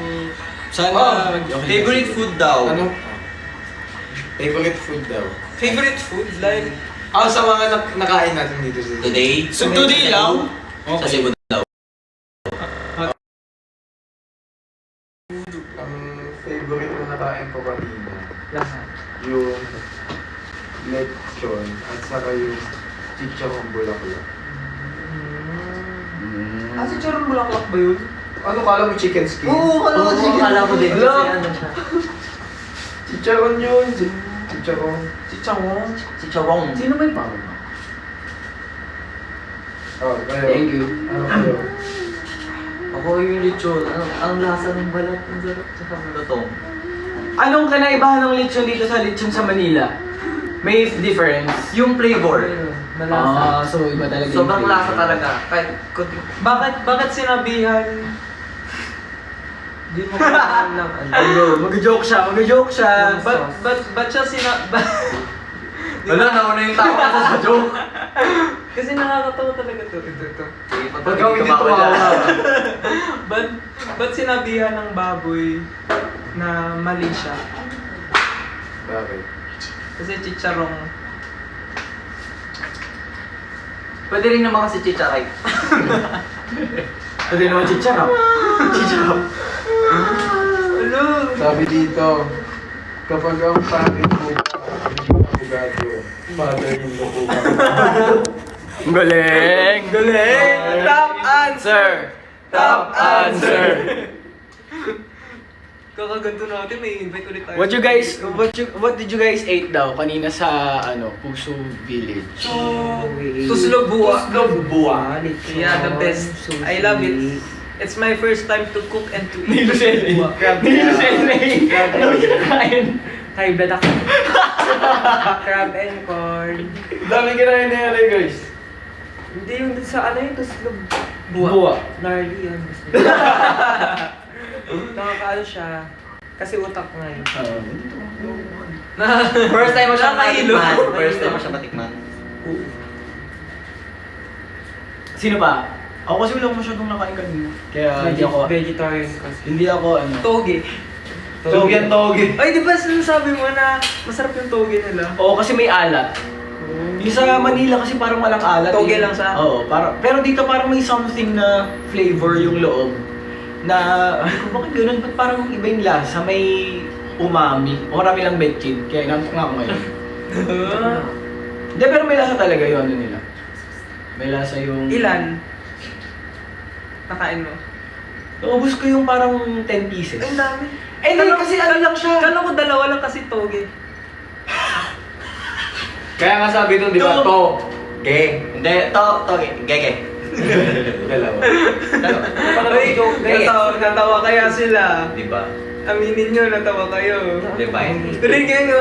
Sana... Favorite food daw. Ano? Favorite food daw. Favorite food? Like, Sa mga nakain natin dito sa Today? So today lang? Sa Cebu daw. Ang favorite na nakain ko kanina, lahat. yung lechon at saka yung chicharong bulaklak. Si Charon Bulaklak ba yun? Ano kala mo chicken skin? Oo, kala ko din. Wala. Kasi ano siya. Chicharon yun. Chicharon. Chicharon. Chicharong. Sino ba yung pao? Oh, kayo. Thank you. Ano kayo? Ako yung lechon. Ang lasa ng balat. Ang sarap sa malutong. Anong kanaibahan ng lechon dito sa lechon sa Manila? May difference? Yung flavor. Ah, so iba talaga yung Sobrang flavor. lasa talaga. Kahit kunti. Bakit sinabihan? Di mo kailangan ng ano. Ano, mag-joke siya. Ba't siya Wala, nauna yung tao kasi sa joke. Kasi nakakatawa talaga to. Ito. Pag kami dito Ba't sinabihan ng baboy na mali siya? Bakit? Kasi chicharong. Pwede rin naman kasi chicharay. Pwede naman chichara. Ano? Sabi dito, kapag ang pangit mo hindi abogado, father-in-law ko ka. Galing! Top answer! Top answer! Kakaganto natin, may invite ulit tayo. What did you guys ate daw kanina sa Puso Village? Tuslog buwa. Buwa. Yeah, the best. I love it. It's my first time to cook and to eat. Buwa. Crab. Ano kinakain? Thai blood ako. Crab and corn. Dami kinain na yan guys. Hindi yung dun sa ano yung tuslog. Buwa. Gnarly yun. Nakakaano siya. Kasi utak nga yun. First time mo siya Nakahilo. matikman. First time mo siya matikman. Sino pa? Ako kasi wala masyadong nakain kanina. Kaya hindi ako, Vegetarian kasi. hindi ako Toge. Toge. Ay, di ba sinasabi mo na masarap yung toge nila? Oo, kasi may alat. Yung sa Manila kasi parang walang alat. Toge eh. lang siya? Oo, pero dito parang may something na flavor yung loob. Na, ay ko, bakit ganun? Ba't parang iba yung lasa? May umami. O marami lang betchin. Kaya inantok nga ako ngayon. Hindi, pero may lasa talaga yung ano nila. May lasa yung... Ilan? Nakain mo? Naubos ko yung parang 10 pieces. Ay, ang dami. Eh, hindi, kasi ano lang siya. Kala ko dalawa lang kasi toge. Kaya nga sabi doon, di ba, to. Ge. Hindi, gege. Dalawa. Ay, natawa kaya sila. Di ba? Aminin nyo, natawa kayo. Divine. Tuloy kayo nyo.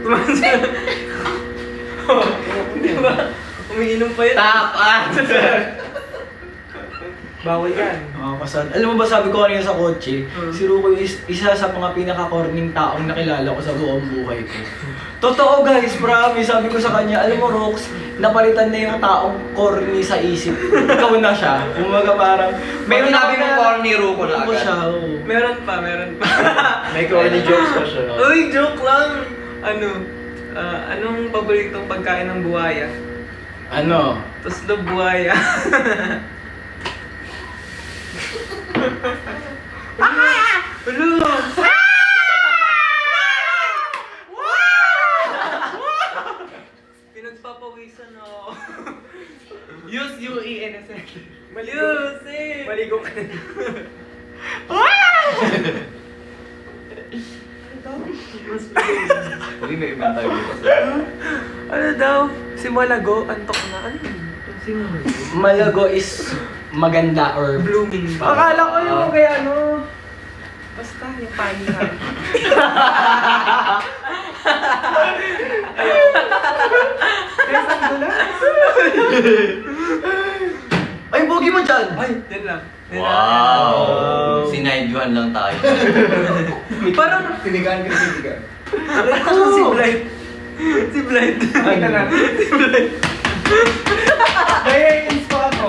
Tumansa. Di ba? Umiinom pa yun. Top answer! Bawal yan. Kasal. Alam mo ba sabi ko kanina sa kotse, si Ruko yung isa sa mga pinaka-corning taong nakilala ko sa buong buhay ko. Totoo guys, promise. Sabi ko sa kanya, alam mo Rox, napalitan na yung taong corny sa isip. Ikaw na siya. Kumaga parang... May sinabi mo corny, Ruko na Ruko agad. siya, oo. Meron pa. May corny jokes pa siya. Uy, joke lang. Anong paboritong pagkain ng buhaya? Ano? Tuslog buhaya. Ulo! Pinagpapawisan ako. Use U-E-N-S-N. Use eh! Maligo ka na. Uy, may ibang tayo dito. Ano daw? Si Malago, antok na. Ano yun? Si Malago? Malago is maganda or... Blooming. Akala ko yung kaya ano. Basta yung panihan. Ay, bogi mo dyan! Ay, yan lang. Yan lang. Wow! Sinaydyohan lang tayo. Parang, Tinigaan ka na tinigaan. si Blight. Si Blight. Ano? Si Blight. Nai-ins ko ako.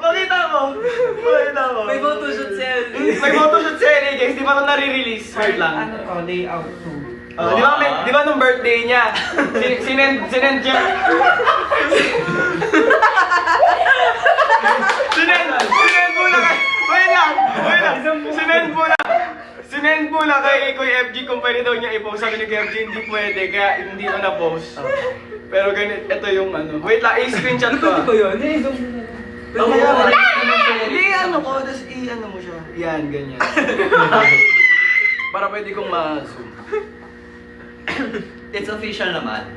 Pakita mo! May photoshoot si Ellie. May photoshoot si Ellie, guys. Di ba ito nare-release? Wait lang. Ano to? Layout 2. Di ba nung birthday niya? Sinend niya. Sinend mo lang. Wait lang. Sinend mo lang kay Kuya FG kung pwede daw niya i-post. Sabi ni Kuya FG, hindi pwede, kaya hindi ko na-post. Pero ganito, ito yung ano. Wait lang, i-screenshot ko. Ano ko yun? Hindi ano ko, tapos ano mo siya. Yan, ganyan. Para pwede kong ma-zoom. It's official naman.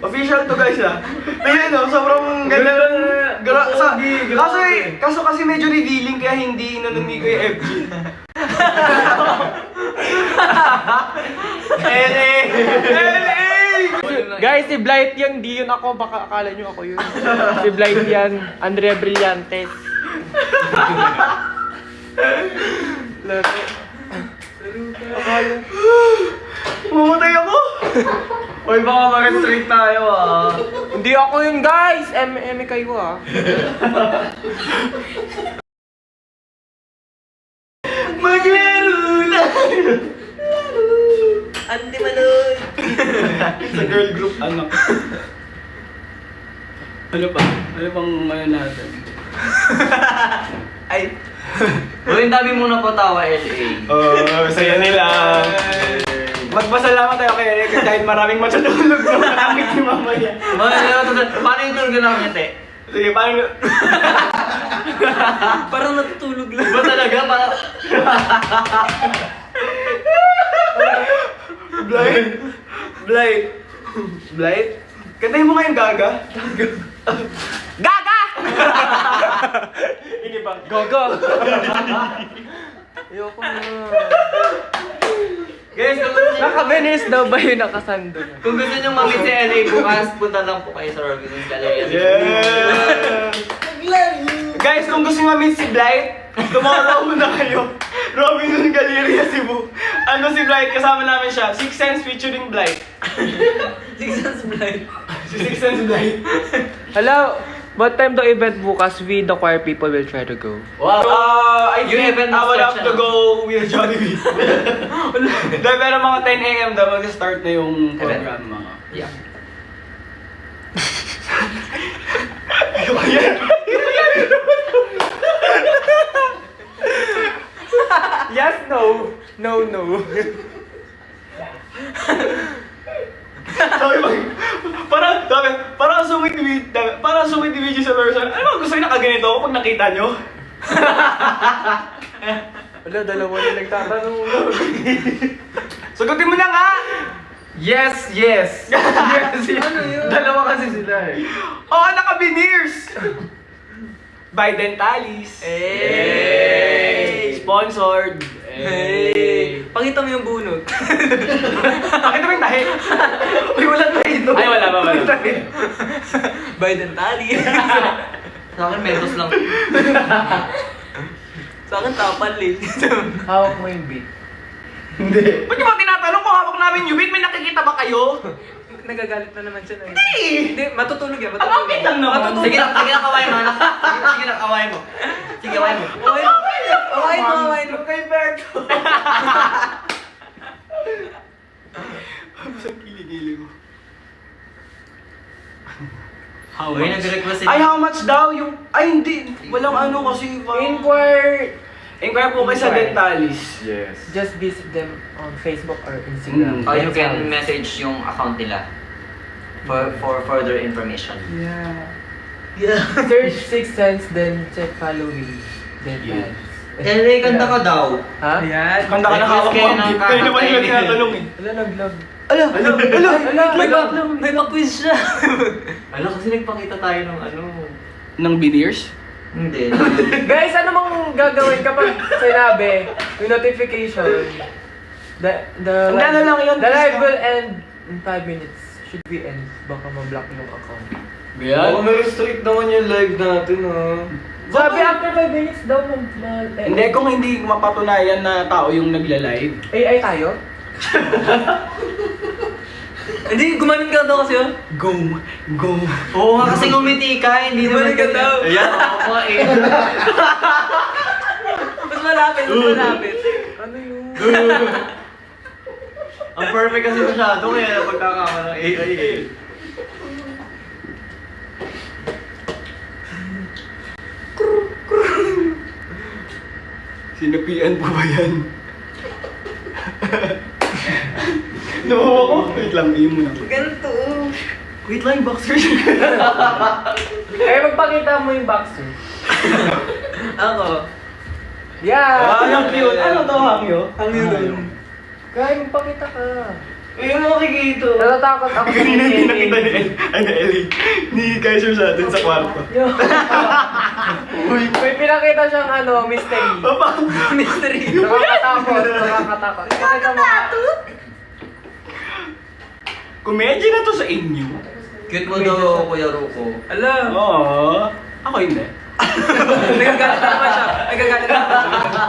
Official to guys ah. Ayun no, sobrang ganda ng... Kaso kasi medyo revealing kaya hindi inanong ni Kuya FG. LA! Guys, si Blight yan, di yun ako. Baka akala nyo ako yun. Si Blight yan, Andrea Brillantes. Laro. Akala. Mamatay ako! Uy, baka ma-restrict tayo ah. Hindi ako yun, guys! M kayo ah. Maglaro na! Andi Maloy! Sa girl group, ano? Ano pa? Ano pang ano natin? Ay. Uy, ang dami mong napatawa, LA. Oh, saya nila. Magpasalamat tayo kay Eric dahil maraming matutulog na maraming si mamaya. Paano yung tulog na ngiti? Sige, paano? Parang natutulog lang. Ba talaga? Parang... Blight? Blight? Blight? Kantahin mo ngayon, Gaga. Gaga! Ini ba? Gaga! Ayoko na. Guys, Naka-Venice daw ba yun nakasando na? kung gusto nyo mamit si LA bukas, punta lang po kayo sa Robinson's Galleria. Yeah! Guys, kung gusto nyo ma-meet si Blight, tomorrow muna kayo. Robinson Galleria, Cebu. Ano si Blight? Kasama namin siya. Six Sense featuring Blight. Six Sense Blind. Si Six Sense Blight. Hello! What time the event bukas? We, the choir people, will try to go. Wow. I Yung think event I will start have siya, to no? go with Jollibee. Dahil pero mga 10 a.m. daw mag-start na yung program. Mga. Yeah. Yes, no. No, no. Parang sumit ni video sa person. Ano gusto nyo nakaganito ako pag nakita nyo? Wala, dalawa na nagtatanong. Sagutin mo na nga! Yes, yes! Yes, yes! Ano yun? Dalawa kasi sila eh. Oo, naka-veneers! By Dentalis. Hey! Sponsored. Hey! Pakita mo yung bunot. Pakita mo yung tahi. Uy, wala tayo ito. Ay, wala ba? Biden tali. Sa akin, mentos lang. Sa akin, tapal eh. Hawak mo yung beat. Hindi. Ba't niyo ba tinatanong kung hawak namin yung beat? May nakikita ba kayo? Nagagalit na naman siya na. Hindi! Matutulog yan, Ang kapit lang naman. Matutulog. Sige na, kaway mo. Sige na, kaway mo. Sige, kaway mo. Awain mo, awain mo. Kay Berto. Basta kilig-kilig mo. How Uy, nag-request Ay, how much daw? Yung... Ay, hindi. Walang ano kasi. Inquire. Inquire po kayo sa Dentalis. Yes. Just visit them on Facebook or Instagram. Or you can message yung account nila for further information. Yeah. Search Six Sense, then check following. Then Yeah. LA, kanta ka daw. Ha? Ayan. Kanta ka na hawak mo. Kayo naman yung tinatanong eh. Wala, nag-vlog. May pa-quiz siya. Ala, kasi nagpakita tayo ng ano. Ng veneers? Hindi. Guys, ano mang gagawin kapag sinabi yung notification? The Hindi, ano lang yun, The please live lang. will end in 5 minutes. Should we end? Baka ma-block yung account. Baka may restrict naman yung live natin ha. Sabi after 5 minutes daw Hindi, kung hindi mapatunayan na tao yung nagla-live. AI tayo? Hindi, gumanon ka daw kasi yun. Go! Oo nga, kasi ngumiti ka, hindi naman Bumalik ka daw. Ayan, oo nga eh. Mas malapit, mas malapit. Ano yun? Ang perfect kasi masyado, kaya napagkakama ng AI eh. Sinapian po ba yan? Nabawa ko? Wait lang, iyo muna. Ganito. Wait lang, boxer. Eh, magpakita mo yung boxer. Ako. Yeah! ang cute. Ano to, Hangyo? Hangyo doon. Kaya magpakita ka. Ayun ako makikita. Natatakot ako sa Ellie. Ni Kaiser sa atin sa kwarto. May pinakita siyang mystery. Mystery. Nakakatakot. Pakita mo. Komedya na to sa inyo. Cute mo daw, Kuya Ruko. Alam. Oo. Ako hindi. Nagagalit naman siya. Nagagalit naman siya.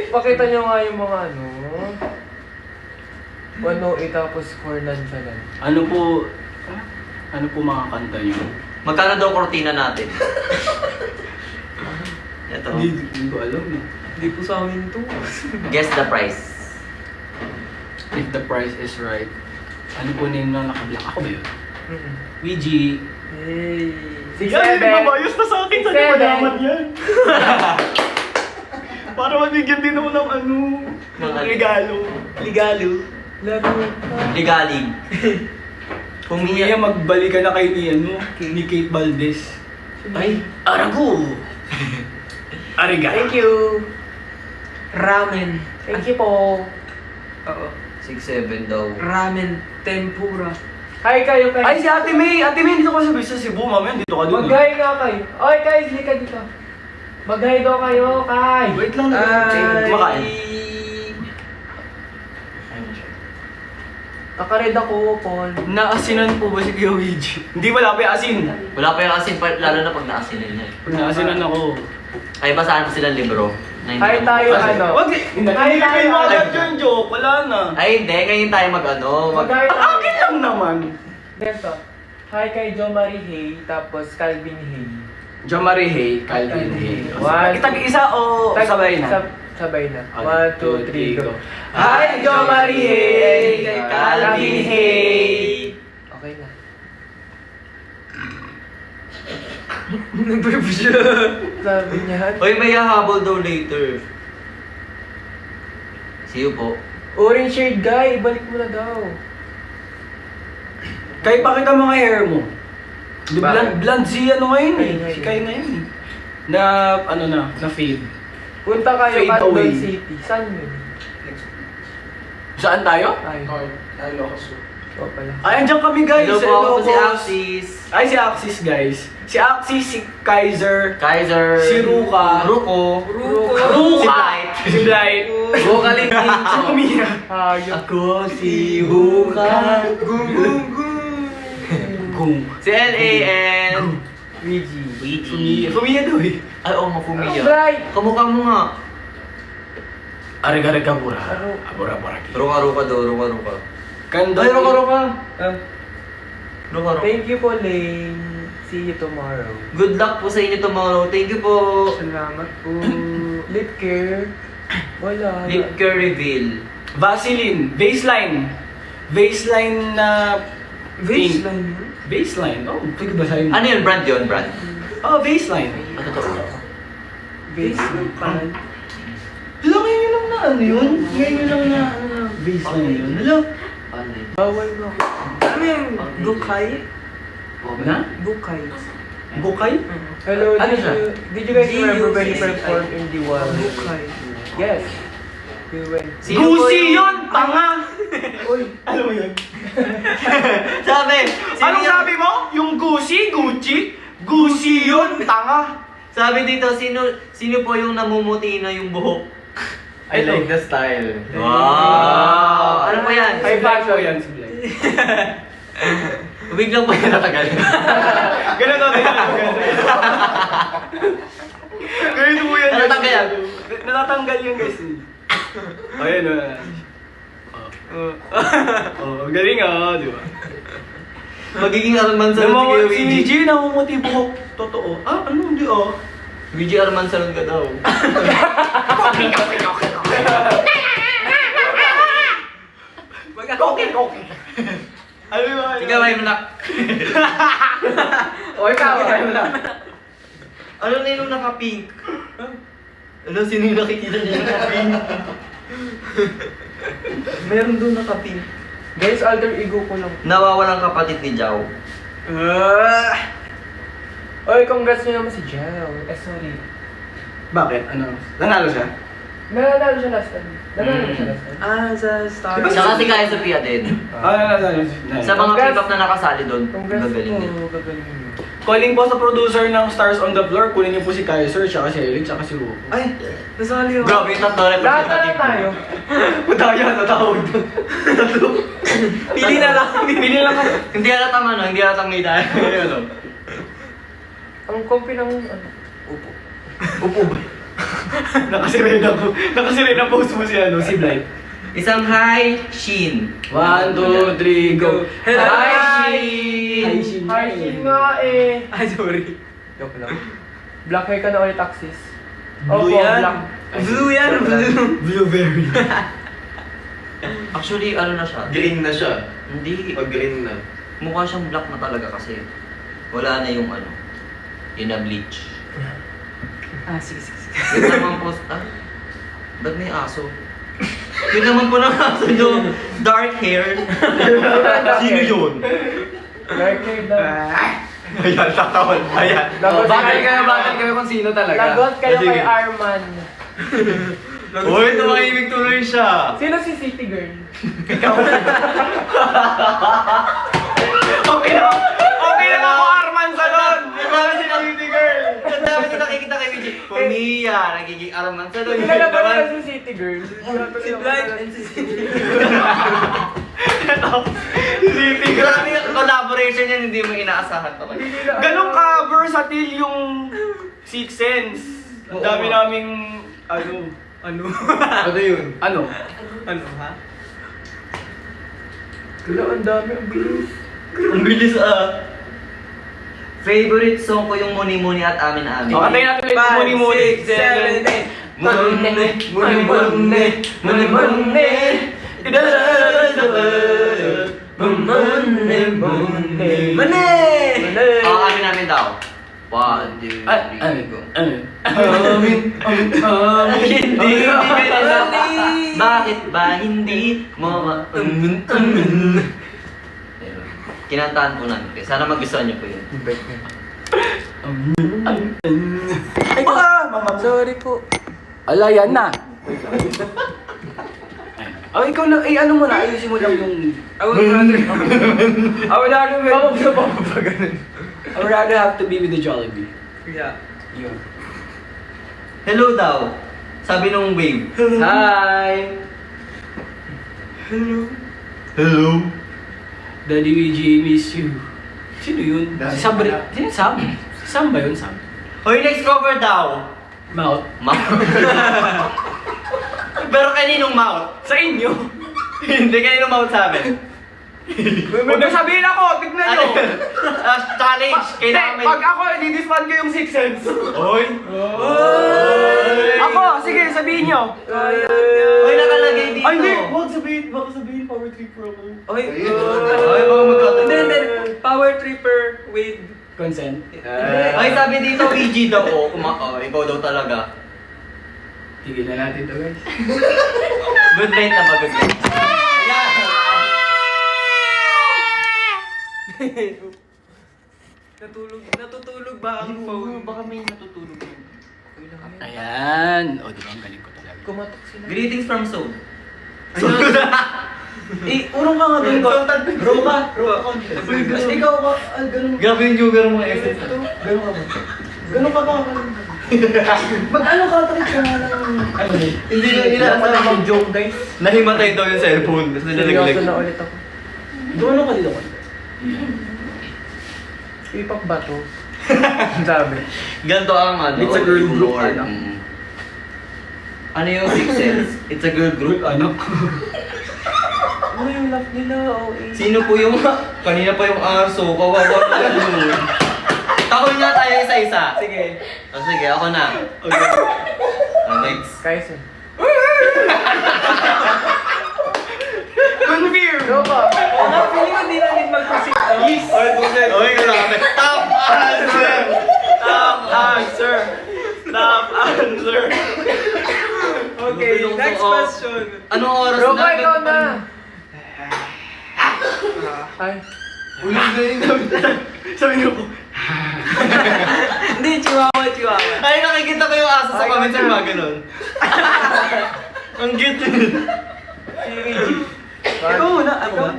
Pakita niyo nga yung mga 108 tapos 4 nonchalant. Ano po mga kanta niyo? Magkano daw kortina natin? Ito. Hindi ko alam eh. Hindi po sa amin to. Guess the price. If the price is right. Ano po name na naka-black? Ako ba yun? Mm-mm. Ouija. Hey. 6'7". Bayos na sa akin. Saan 6'7". malaman yan? Para mabigyan din ako ng regalo. Ligalo. Ligalig. Kumiya magbalikan na kay ni Kate Valdez. Ay, Arago! Ariga. Thank you. Ramen. Thank you po. Oo. 6'7 daw. Ramen. Tempura. Hi kayo kayo. Ay, si Ate May! Ate May, dito ka sa Cebu, mamaya. Dito ka doon. Mag-hi nga kayo. Oy, Kai, halika dito. Mag-hi daw kayo, Kai. Wait lang. Kumakain. Nakared ako, Paul. Naasinan po ba si Kuya Ouija? Hindi, wala pa yung asin. Wala pa yung asin, lalo na pag naasinan niya. Naasinan ako. Ay, basahan mo silang libro. Na hindi Hi mo- tayo, Wag, Hi tayo. mo agad yun, joke. Wala na. Ay, hindi. Ngayon tayo Mag-hi tayo. Akin lang naman. Ganito. Hi kay Jo Marie Hay, tapos Calvin Hay. Jo Marie Hay, Calvin Hay. One. Tag-isa o sabay na? Sabay na. Okay, 1, 2, 3, go. Hi, Jo Marie Hay, kay Calvin Hay. Okay na. Nag-burp siya. Sabi niya. Uy, may hahabol daw later. See you po. Orange shade guy, ibalik mo na daw. Kay pakita mo nga hair mo. Bakit? Blonde si ano ngayon eh. Kay Si Kay ngayon eh. Na na fade. Punta kayo Fade Candon away. City. Saan yun? Saan tayo? Ay, oo pala. Ay, andyan kami guys. Hello po, ako po si Ilocos. Axis. Ay, si Axis guys. Si Axis, si Kaiser, Kaiser. si Ruka. Ruko. Ruko. Si Blight. Si Blight. Vokalit Si Kumiya. Hayop. Ako si Ruka. Gung, gung, gung. Kung. Si L.A.N. Luigi. Kumiya. Kumiya daw eh. Ay, oo, mafumiya. Bright. Kamukha mo nga. Are-are kabura. Aro. Abura-bura. Ruka daw, ruka. Kando. Ay, ruka. Ruka. Thank you po, Lane. See you tomorrow. Good luck po sa inyo tomorrow. Thank you po. Salamat po. Lip care. Wala. Lip care reveal. Vaseline. Baseline. Baseline na... Baseline yun? Baseline. Oh, pwede ba sa'yo? Ano yun? Brand yun? Brand? Oh, baseline. Ano to? Basement pan. Hala, ngayon yun lang na ano yun? Ngayon yun lang na baseline yun. Hala. Ano yun? Bawal mo. Ano yung Gukay? Na? Gukay. Bukay? Hello, Ano siya? did you guys remember when you performed in the wall? Gukay. Yes. You went. Sino po Gucci yung- yun! Tanga! Uy, Alam mo yun? Sabi! Anong sabi mo? Yung Gucci? Gucci yun! Tanga! Sabi dito, sino po yung namumuti na yung buhok? I like the style. Wow! Ano po yan? High fashion. yan si Blake. Biglang po yan natagal. Ganun ako, ganun mo yan. Natatanggal yan? Natatanggal yan guys. Ayun o. Oh, galing ah, di ba? Magiging Arman Salon si Kuya Si Luigi. G namumuti buhok. Totoo. Ah, ano? Hindi ah. Luigi Arman Salon ka daw. Okay. Ano yung mga... Ikaw ay manak. O ikaw, ayaw na. Ano na yung naka-pink? Ano, sino yung nakikita niya naka-pink? Meron doon naka-pink. Guys, alter ego ko lang. Nawawalang kapatid ni Jao. Oy, congrats nyo naman si Jao. Sorry. Bakit? Ano? Nanalo siya? Nanalo siya last time. Nanalo siya last time. Sa Star. Tsaka si Kaya Sophia din. Nanalo. Sa mga K-pop na nakasali doon, Congrats gagaling din. po, gagaling mo. Calling po sa producer ng Stars on the Floor, kunin niyo po si Kaiser, tsaka si Eric, tsaka si Hugo. Ay, nasali ako. Grabe yung tatlo Lahat na lang representative. tayo. Madaya, natawag doon. Pili na lang. Pili lang ako. Hindi halatang ano, hindi halatang may dahil. Ano? Ang comfy ng Upo ba? Nakasirena post mo si si Blight. Isang hi, Shin. 1, 2, 3, go! Hello. Hi, Hi, Shin! Hi, Shin nga eh. Ay, sorry. Joke lang. Black hair ka na ulit, Axis. Blue Opo, yan. black. Blue yan, blue. Blueberry. Actually, ano na siya? Green na siya. Hindi. O green na. Mukha siyang black na talaga kasi wala na yung ano, ina-bleach. Sige. Yun naman po, ba't may aso? Yun naman po ng aso yung dark hair. Sino yun? Dark hair na. Ayan, tatawan. Ayan. Lagot kayo kung sino talaga. Lagot kayo kay Arman. Uy, tumahimik tuloy siya. Sino si City Girl? Okay na ako, Arman Salon! Ang dami si City Girl. Ang dami din nakikita kay Vijay. Pumia, nagiging araman sa doon. Kilala ba nila si City Girl? Si Blind and si City Girl. Grabe yung collaboration yan, hindi mo inaasahan to. Ganun ka versatile yung Six Sense. Ang dami naming, ano yun? Ano? Ano, ha? Wala, ang dami, ang bilis. Ang bilis Favorite song ko yung Muni Muni at Amin na Amin. O, kantayin natin ulit yung Muni-Muni. 5, 6, 7, 8. Muni-muni. Mane! Amin namin daw. 1, 2, 3, go. Amin. Hindi ganun. Bakit ba hindi mo Kinantahan po namin. Sana magustuhan niyo po yun. Ay, Sorry po. ala, yan na. Oh, ikaw na, ano mo na, ayusin mo lang yung... I would rather have to be with the Jollibee. Yeah. Yun. Hello daw. Sabi nung wave. Hi! Hello. Daddy VJ, miss you. Sino yun? Si Sam ba rin? Sino Sam? Si Sam ba yun, Sam? Hoy, next cover daw. Mouth. Mouth. Pero kaninong mouth? Sa inyo? Hindi kaninong mouth sabi. Huwag na sabihin ako, tignan nyo! Challenge. Kailangan may... Pag ako, i-disband ko yung Six Sense. Hoy. Ako, sige, sabihin nyo. Hoy, nakalagay dito. Ay, hindi! Huwag sabihin, baka sabihin power tripper ako. Oy, Hoy, baka magkatuloy. Hindi. Power tripper with... Consent. Ay, sabi dito, EG daw. Ikaw daw talaga. Tigilan natin to, guys. Good night na ba, good night? Natutulog ba ang phone? Baka may natutulog yun. Ayan. O, di ba? Ang galing ko talaga. Kumatok sila. Greetings from Seoul. Urong ka nga doon ko. Roka. Kasi ikaw ka, ganun. Grabe yung jogger mo, essence. Ganun ka ba? Ganun ka ba? Mag-ano ka, takit ka nga ng... Ano eh? Hindi na Wala inaasahan. mag-joke, guys. Nahimatay daw yung cellphone. Tapos Seryoso nalaglag. na ulit ako. Doon ka dito ko. K-pop ba to? Ang dami. Ganito ang ano. It's a girl group, humor. ano? Ano yung Six Sense? It's a girl group. Ano? Ano yung love nila? OA. Sino po yung... Kanina pa yung aso. Kawawa na yun. Takol niya tayo isa-isa. Sige. O sige, ako na. Okay. Next. Kaisen. Confirm! Go ba? Feeling ko di na need mag-proceed. Yes! Oy, grabe. Top answer! Top answer! Top answer! Okay, next question. Anong oras Roka, na? ikaw na! Ay. Sabi niyo ko, Hindi, chihuahua. Ay, nakikita ko yung aso sa Okay, comment sa mga ganun. Ang cute yun. Ikaw muna, ikaw.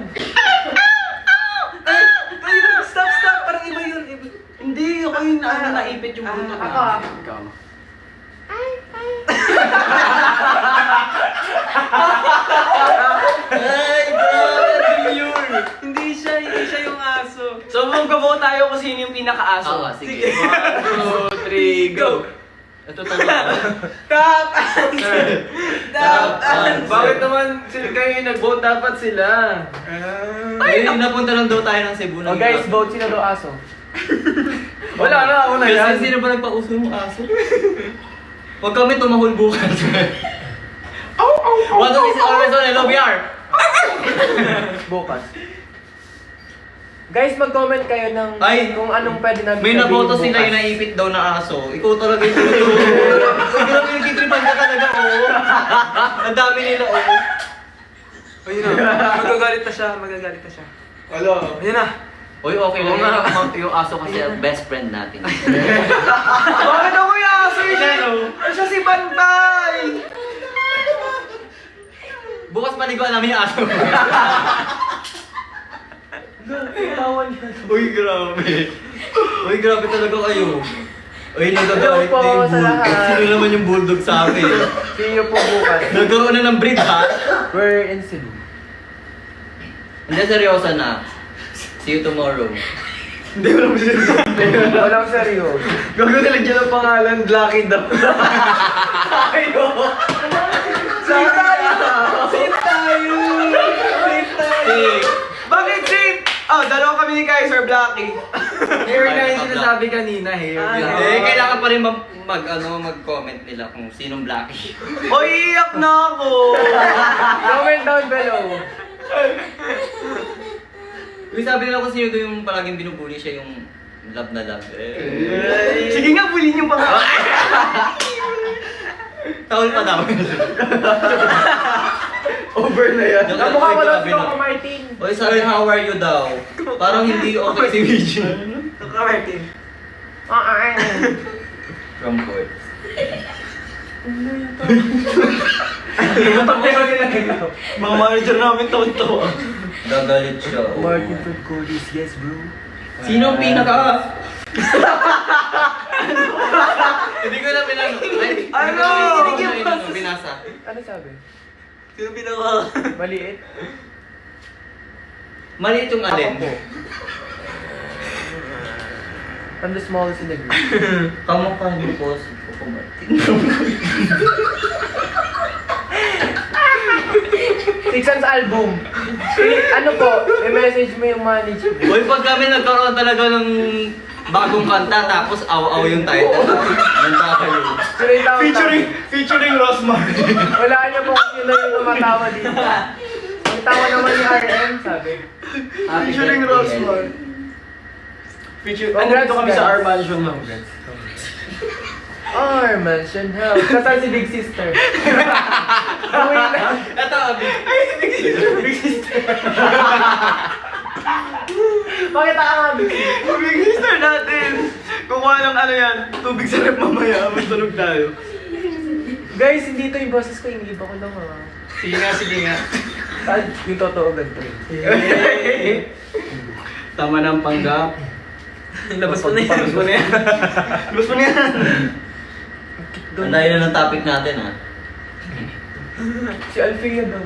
Stop! Parang iba yun. Hindi, ako yung naipit yung buntot. Ako ah. Ikaw. Ay, grabe yun. Hindi siya yung aso. So, magbabaw tayo kung sino yung pinaka-aso. Oo, sige. 1, 2, 3, go! Ito talaga. Top answer! Top answer! Bakit naman kayo yung nag-vote? Dapat sila. Ay, napunta lang daw tayo ng Cebu. Oh guys, vote sino daw aso? Wala na, ako na yan. Kasi sino ba nagpauso yung aso? Huwag kami tumahol bukas. What is always on LOBR? Bukas. Guys, mag-comment kayo ng Ay, kung anong pwede namin May sabihin naboto sila bukas. yung naipit daw na aso. Ikaw talaga yung tinuturo. Ay, grabe yung kitripan ka talaga, oo. Ang dami nila, oo. Ayun na, magagalit na siya. Wala. Ayun na. Uy, okay lang yun. Yung aso kasi best friend natin. Bakit ako yung aso yun? Siya si Bantay! Bukas paliguan namin yung aso. Uy, grabe. Uy, grabe talaga kayo. Uy, nagagalit Hello po na yung sa bulldog. lahat. Sino naman yung bulldog sa akin? See you po bukas. Nagkaroon na ng breed, ha? We're in Cebu. Hindi, seryoso na. See you tomorrow. Hindi ko naman sinasabi. Walang seryoso. Gagawin na lang dyan ang pangalan, Blacky daw. Safe tayo! Bakit safe? Oh, dalawa kami ni Kaiser Blacky. Hair na yung sinasabi kanina, hair. Eh, kailangan pa rin mag-comment nila kung sinong Blackie. O, iiyak na ako! Comment down below. Uy, sabi nila kung sino doon yung palaging binubuli siya yung love na love. Sige nga, bulin yung pangalan. Tawal pa daw. Over na yan. Kamukha ko lang si Grabe na. Coco Martin. Uy, sabi, how are you daw? Parang hindi okay si Vision. Martin. From court. Mga manager namin taon-taon. Gagalit siya. oo. Martin Fredcolis, yes bro. Sino ang pinaka? Hindi ko na pinano. Ano? Binasa. Ano sabi? Sino pinaka? Maliit? Maliit yung alin. Ako po. I'm the smallest in the group. Kamukha niyo po si Coco Martin. Six Sense album. Ano po, i-message mo yung manager. Uy, pag kami nagkaroon talaga ng bagong kanta, tapos aw-aw yung title. Nanta kayo. Sino yung tawag? Featuring Rosmar. Wala niyo po kung sino yung tumatawa dito. Ang tawa naman ni RM, sabi. Featuring Rosmar. Congrats, Andito kami guys. sa R Mansion House. Mansion House. Kasal si Big Sister. Uwi na. Ito, Big sister. Bakit ka nga Big Sister? Big sister natin. Kukuha ng ano yan, tubig sa rep mamaya, magtunog tayo. Guys, hindi ito yung boses ko. Ingib ako lang ha. Sige nga. Yung totoo ganito rin. Tama ng panggap. Labas mo na yan. ang dahil na ng topic natin, ha? Si Alfia daw.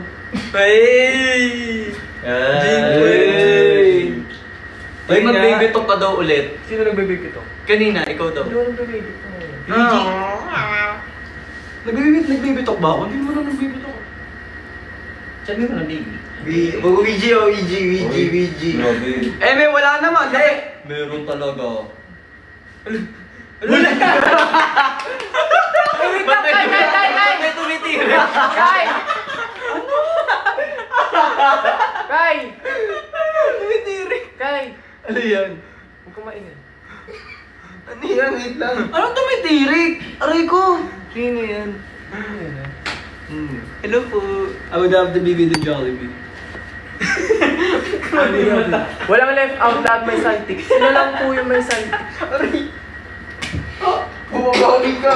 Hey! Hey! Uy, mag-baby talk ka daw ulit. Sino nagbe-baby to? Kanina, ikaw daw. Hindi ko nagbe-baby to. Nagbibitok ba ako? Hindi mo na nagbibitok. Sabi mo na, baby. VG. Grabe. Eh, may wala naman. Meron talaga. Wait lang, Kai! May tumitira. Kai! Kai! Tumitirik. Kai! Ano yan? Huwag kumaingay. Ano yan? Wait lang. Anong tumitirik? Aray ko. Sino yan? Hello po. I would have to be with the Jollibee. Walang left out lahat may saltik. Sino lang po yung may saltik? Bumabawi ka.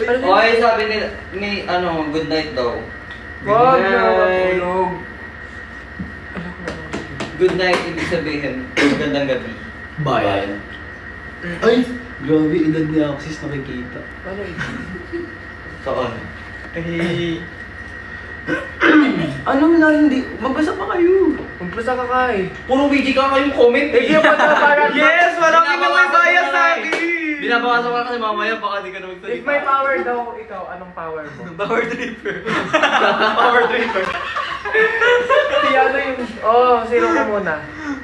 Okay, sabi nila, may good night daw. Wag na matulog. Good night, ibig sabihin, magandang gabi. Bayan. Ay, grabe, edad ni Axis nakikita. Ano ito? Saan? Ano na, hindi, magbasa pa kayo. Umpisa ka kay. Puro BG ka kayong comment Eh, di ba parang... Yes, marami na may Binabawasan bias ko sa na eh. akin. Binabawasan ko na kasi mamaya baka di ka na magsalita. If may power daw, ikaw, anong power mo? Power tripper. Power tripper. Si ano yung... Oh, sino ka muna?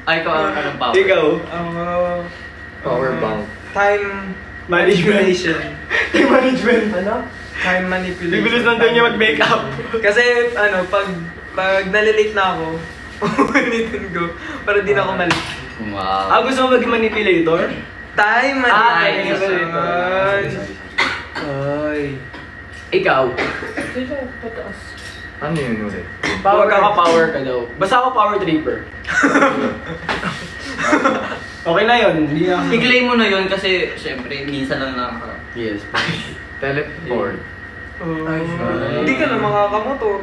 Ay, ikaw ang anong power? Ikaw. Power bank. Time Management. manipulation. Team management. Ano? Time manipulation. Bibilis lang daw niya mag-makeup. Kasi pag nalilate na ako, ulitin ko para di na ako mali. Wow. Gusto mo maging manipulator? Time manipulation. Ay. Ikaw. Sino? Pataas. Ano yun ulit? Power ka ka daw. Basta ako power tripper. Okay na yun. Hindi na. I-claim mo na yun kasi syempre minsan lang nakaka... Yes. Teleport. Ay. Hindi ka na makakamotor.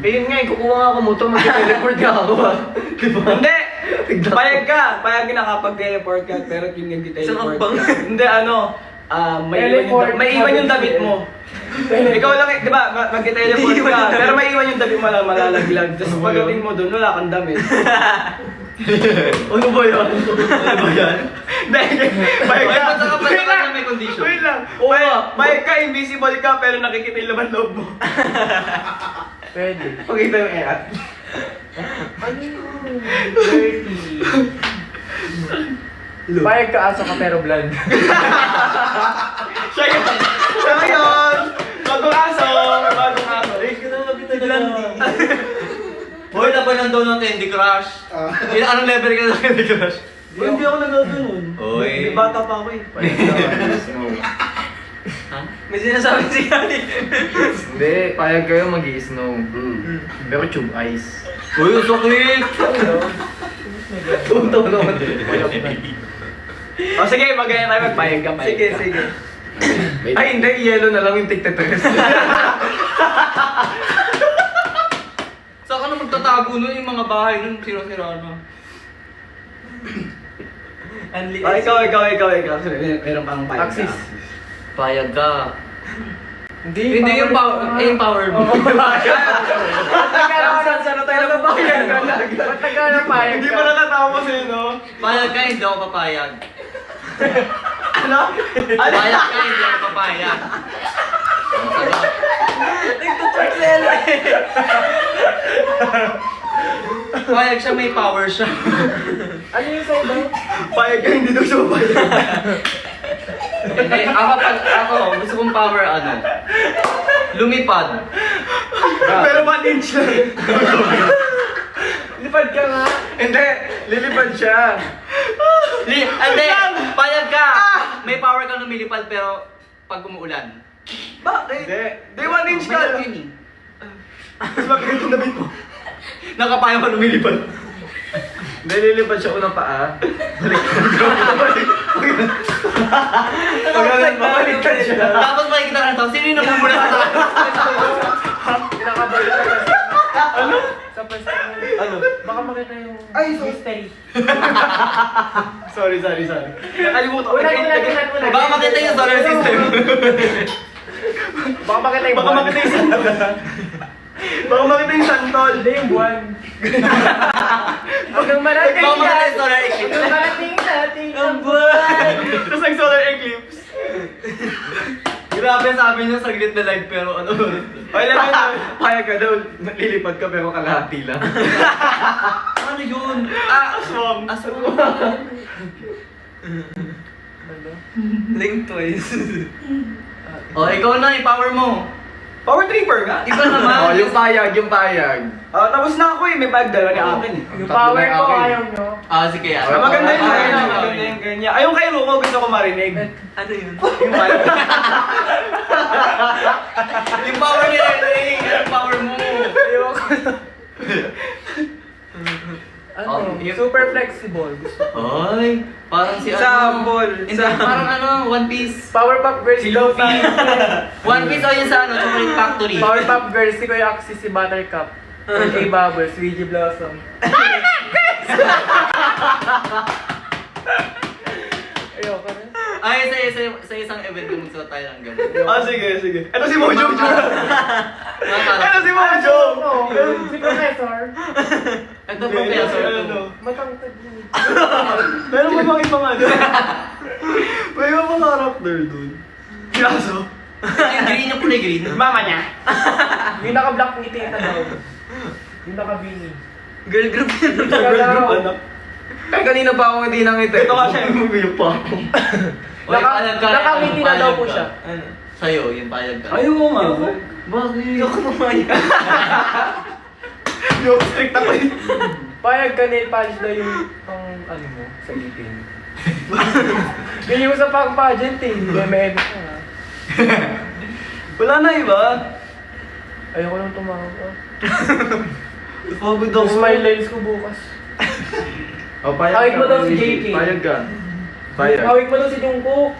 Ayun nga, kukuha nga ako mo to, mag-teleport ka ako ah. Diba? Hindi! Payag ka! Payag na kapag teleport ka, pero yung hindi Isang teleport. ambang. Hindi, Teleport. may iwan yung damit mo. Ikaw lang, di ba, mag-teleport Iiwan ka, yung damit. pero may iwan yung damit mo lang malalaglag. Tapos pagdating mo doon, wala kang damit. Ano ba yan? Ano ba yan? Hindi, payag Ay, ka. ba't saka Wait lang. may condition? Wait lang. Payag ka, invisible ka, pero nakikita yung laman loob mo. Pwede. Pakita yung eat. Ano yun? Dirty. Payag ka aso ka pero blood. Siya yun! Siya yun! Bagong aso! Bagong aso. Hoy, labanan daw ng Candy Crush. Anong level ka ng Candy Crush? Hindi ako nagaganon. Oy. Bata pa ako eh. May sinasabi si Kali. Hindi, payag kayo mag-i-snow. Pero tube ice. Uy, ang sakit! Tuntaw naman. O sige, magaya tayo magpayag ka. Payag Sige, ka. sige. Ay hindi, yellow na lang yung tigtatres. Saan ka na magtatago nun yung mga bahay nun? Sira-sira na. Ikaw. Meron pang payag ka. Axis. Payag ka. Hindi, Hindi yung power, yung power mo. Sana tayo napapayag ka na. Matagal na payag Hindi ka. pa natatawa ko sa'yo, no? Payag ka, hindi ako papayag. Ano? Payag ka, hindi ako papayag. Payag siya, may power siya. Ano yung sa'yo daw? Payag ka, hindi daw siya papayag. Hindi, ako, gusto kong power lumipad. Pero 1 inch lang. Lipad ka nga. Hindi, lilipad siya. Hindi, payag ka. May power kang lumilipad pero pag umuulan. Bakit? Hindi, 1 inch ka. Mayroon yun eh. Mas mabigat yung damit mo. Nakapayag ka lumilipad. Hindi, lilipad siya unang paa. Pagkakaliktad siya. Tapos makikita ka na to, sino yung namumula sa taas? Pinakabalik ka kasi. Ano? Sa pwesto mo. Ano? Baka makita yung mystery. Sorry. Nakalimutan ko. Ulan. Baka makita yung solar system. Baka makita yung Baka buwan. makita yung santol. Baka makita yung santol. Hindi yung buwan. Hanggang marating Baka makita yan. yung solar eclipse. Hanggang marating natin ang buwan. Tapos nag-solar eclipse. Grabe, sabi niyo saglit na live pero ano. Ay, lang yun. Payag ka daw. Lilipad ka pero kalahati lang. Ano yun? Aswang. Link twice. Oh, ikaw na, i-power mo. Power tripper ka? Iba naman. yung payag. Tapos na ako eh. May bag dala ni akin eh. Yung power ko ayaw nyo. Sige yan. Maganda yung Ah, ganyan. ah, Maganda yung ganyan. Ayun kay Rumo gusto ko marinig. Ano yun? Yung payag. Yung power ni Renee, yung power mo. Ano? Super flexible. Gusto ko. Ay, parang si Sample. Hindi, parang ano, One Piece. Powerpuff Girls Si daw Luffy. One Piece o yun sa ano, Chocolate Factory. Powerpuff Girls, si Kuya Axie, si Buttercup. A Bubbles, Luigi Blossom. Ayoko na. Ay, sa isang event yung magsuot tayo ng ganun. Sige. Ito si Mojo. Ito si Mojo. Si Professor. Ito professor. Matangkad yun. Pero may mga ibang ano. May mga character dun. Kaso. Yung green, yung kulay green. Mama niya. Yung naka-black ni Tita daw. Yung naka-beanie. Girl group yun. Girl group ano. Kaya kanina pa ako hindi nakita. Ito nga siya yung movie pa ako. Nakangiti na daw po siya. Ano? Sa'yo, yung payag ka. Ayaw mo nga. Bakit? Ayoko mamaya. Yung strict ako eh. Payag ka nail polish daw yung ano mo, sa ipin. Ganyan mo sa pang-pageant eh. MMM ka nga. Wala na iba. Ayoko lang tumawag. Pagod Yung smile lines ko bukas. Hawig mo daw si JK. Payag ka. Payag. Hawig mo daw si Jungkook.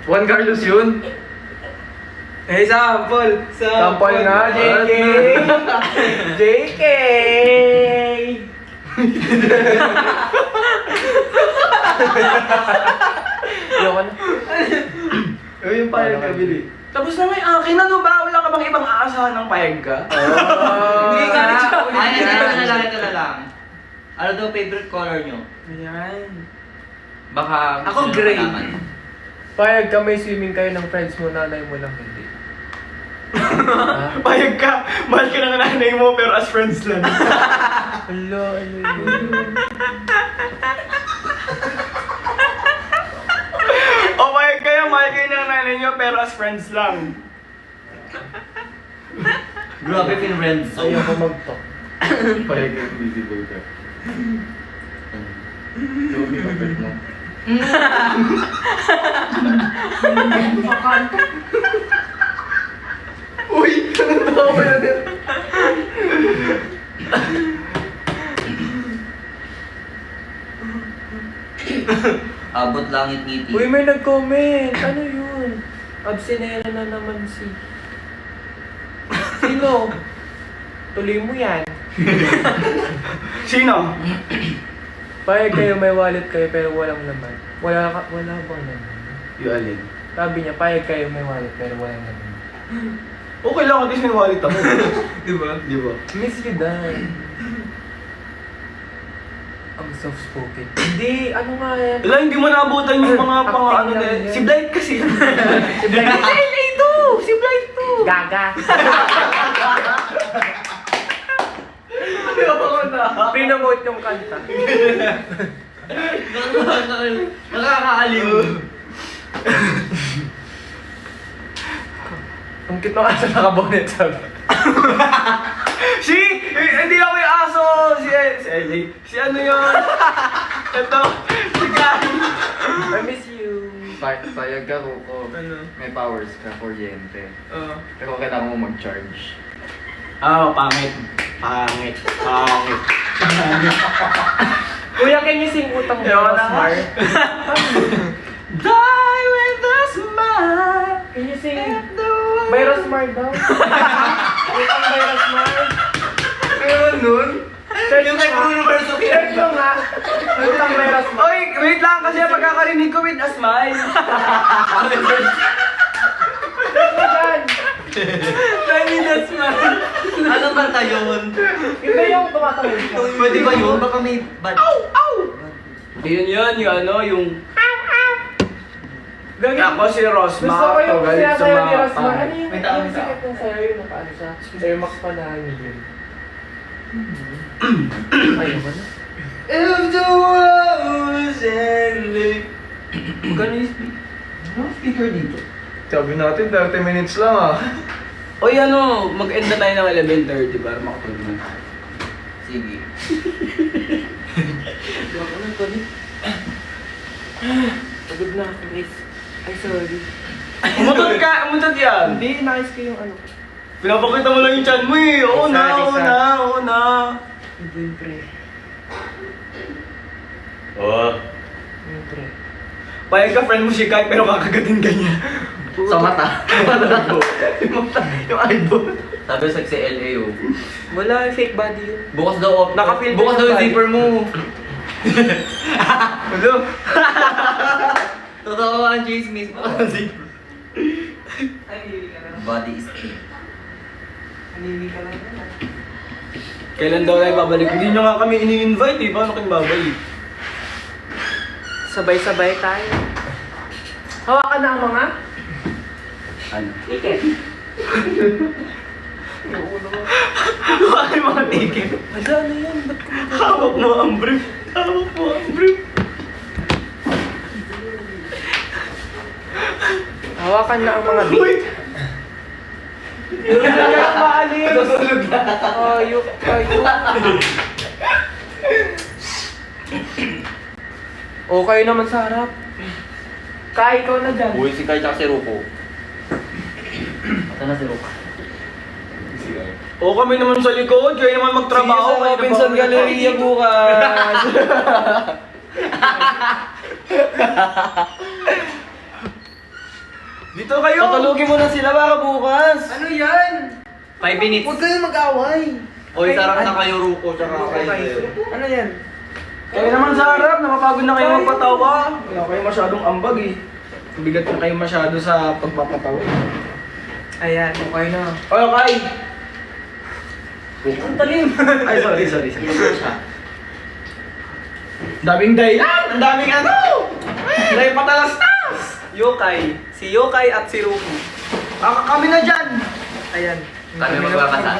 Juan Carlos yun? Eh, sample. Sampol nga, JK! JK! Ayoko na. Ayun yung payag ka, Billy. Tapos na may akin, ano ba? Wala ka bang ibang aasahan ng payag ka? Hindi nga rin siya ulit. Ito na lang. Ano daw favorite color nyo? Ayan. Baka Ako gusto nyo gray. malaman. Payag ka, may swimming kayo ng friends mo, nanay mo lang hindi. Payag ka, mahal ka ng nanay mo pero as friends lang. Hala, ano yun? O payag kayo, mahal kayo ng nanay nyo pero as friends lang. Grabe pinrend zone. Ayoko mag-talk. Payag ka, visible ka. Yung kapit mo. Uy, anong tawa yun? Abot langit ngiti. Uy, may nag-comment. Ano yun? Absinera na naman si... Sino? Tuloy mo yan. Sino? Payag kayo, may wallet kayo, pero walang laman. Wala bang laman? Yung alin? Sabi niya, payag kayo, may wallet, pero walang laman. Okay lang, at least may wallet ako. Diba? Di ba? Miss you, Dan. Ang soft-spoken. Hindi, ano nga yan? Wala, hindi mo naabutan yung mga pang ano Acting lang na. yan. Si Blight kasi. Si Blight. Si Blight to! Gaga. Pinomote yung kanta. Nakakaaliw. Ang cute ng aso nakabonet sabi. Si! Hindi ako yung aso! Si LA. Si ano yun? Ito. Si Kai. I miss you. Payag ka, Coco. Ano? May powers ka, kuryente. Oo. Pero kailangan mo mag-charge. Pangit. Pangit. Kuya, can you sing utang mo? Ewan na. Smart? Die with a smile. Can you sing? Mayroon smart daw. Utang mayroon smart. Meron nun? Search Yung kay mo nga. Bruno Mars, okay. Search mo nga. Utang mayroon smart. Oy, wait lang kasi pagkakarinig ko with a smile. Search mo dyan. Tiny na smile. Anong kanta yun? Hindi yung tumatawid siya. Pwede ba yun? Baka may bad. Yun, yung ano, yung... Gagi. Ako si Rosma, Gusto ko yung galit sa sinasayaw ni mga Rosmar. pangit. Ano yung May tao, may sikat ng sayaw yung nakaano siya? Air Max pa na yun. Ayoko na. If the world was ending. Magkano yung speaker? Ano speaker dito? Sabi natin, 30 minutes lang ah. Oy, ano, mag-end na tayo ng 11:30 para makatulog na. Sige. Ayoko na, Tony. Pagod na ako, guys. Ay, sorry. Umutot ka, umutot yan. Hindi, nais ko yung ano. Pinapakita mo lang yung chan mo eh. Oo na, Isa, oo isa. na, oo na. Siyempre. Oh. Siyempre. Payag ka friend mo si Kai pero kakagatin ka niya. Sa mata. Yung eyeball. Sabi sa LA oh. Wala, fake body yun. Bukas daw Naka-filter bukas daw yung yung body. zipper mo. Hello? Totoo ang chismis. Bukas ang zipper. Anili ka lang. Body is king. Anili ka lang. Kailan daw tayo babalik? Hindi nyo nga kami ini-invite eh. Paano kayo babalik? Sabay-sabay tayo. Hawakan na ang mga Ano? ticket. Bakit mga ticket? Asa, ano yan? Ba't kumakain? Hawak mo ang brief. Hawak mo ang brief. Hawakan na ang mga Uy! Hindi na kayo maalis. Ayok, ayok. Okay naman sa harap. Kai, ikaw na dyan. Uy, si Kai tsaka si Ruko. Ito na si Ruko. O kami naman sa likod. Kayo naman magtrabaho. Sige sa Robinson Galleria bukas. Dito kayo. Patulugin mo na sila baka bukas. Ano yan? 5 minutes. Huwag kayong mag-away. Uy, sarap na kayo Ruko tsaka kayo. Ano yan? Kayo naman sa harap. Napapagod na kayo magpatawa. Wala kayo masyadong ambag eh. Bigat na kayo masyado sa pagpapatawa. Ayan, okay na. O, Kai. Ang talim. Ay, sorry. Daming dahilan. Ang daming ano. Dahil patalastas. Yokai. Si Yokai at si Ruki. Kami na dyan. Ayan. Kami magbabasa.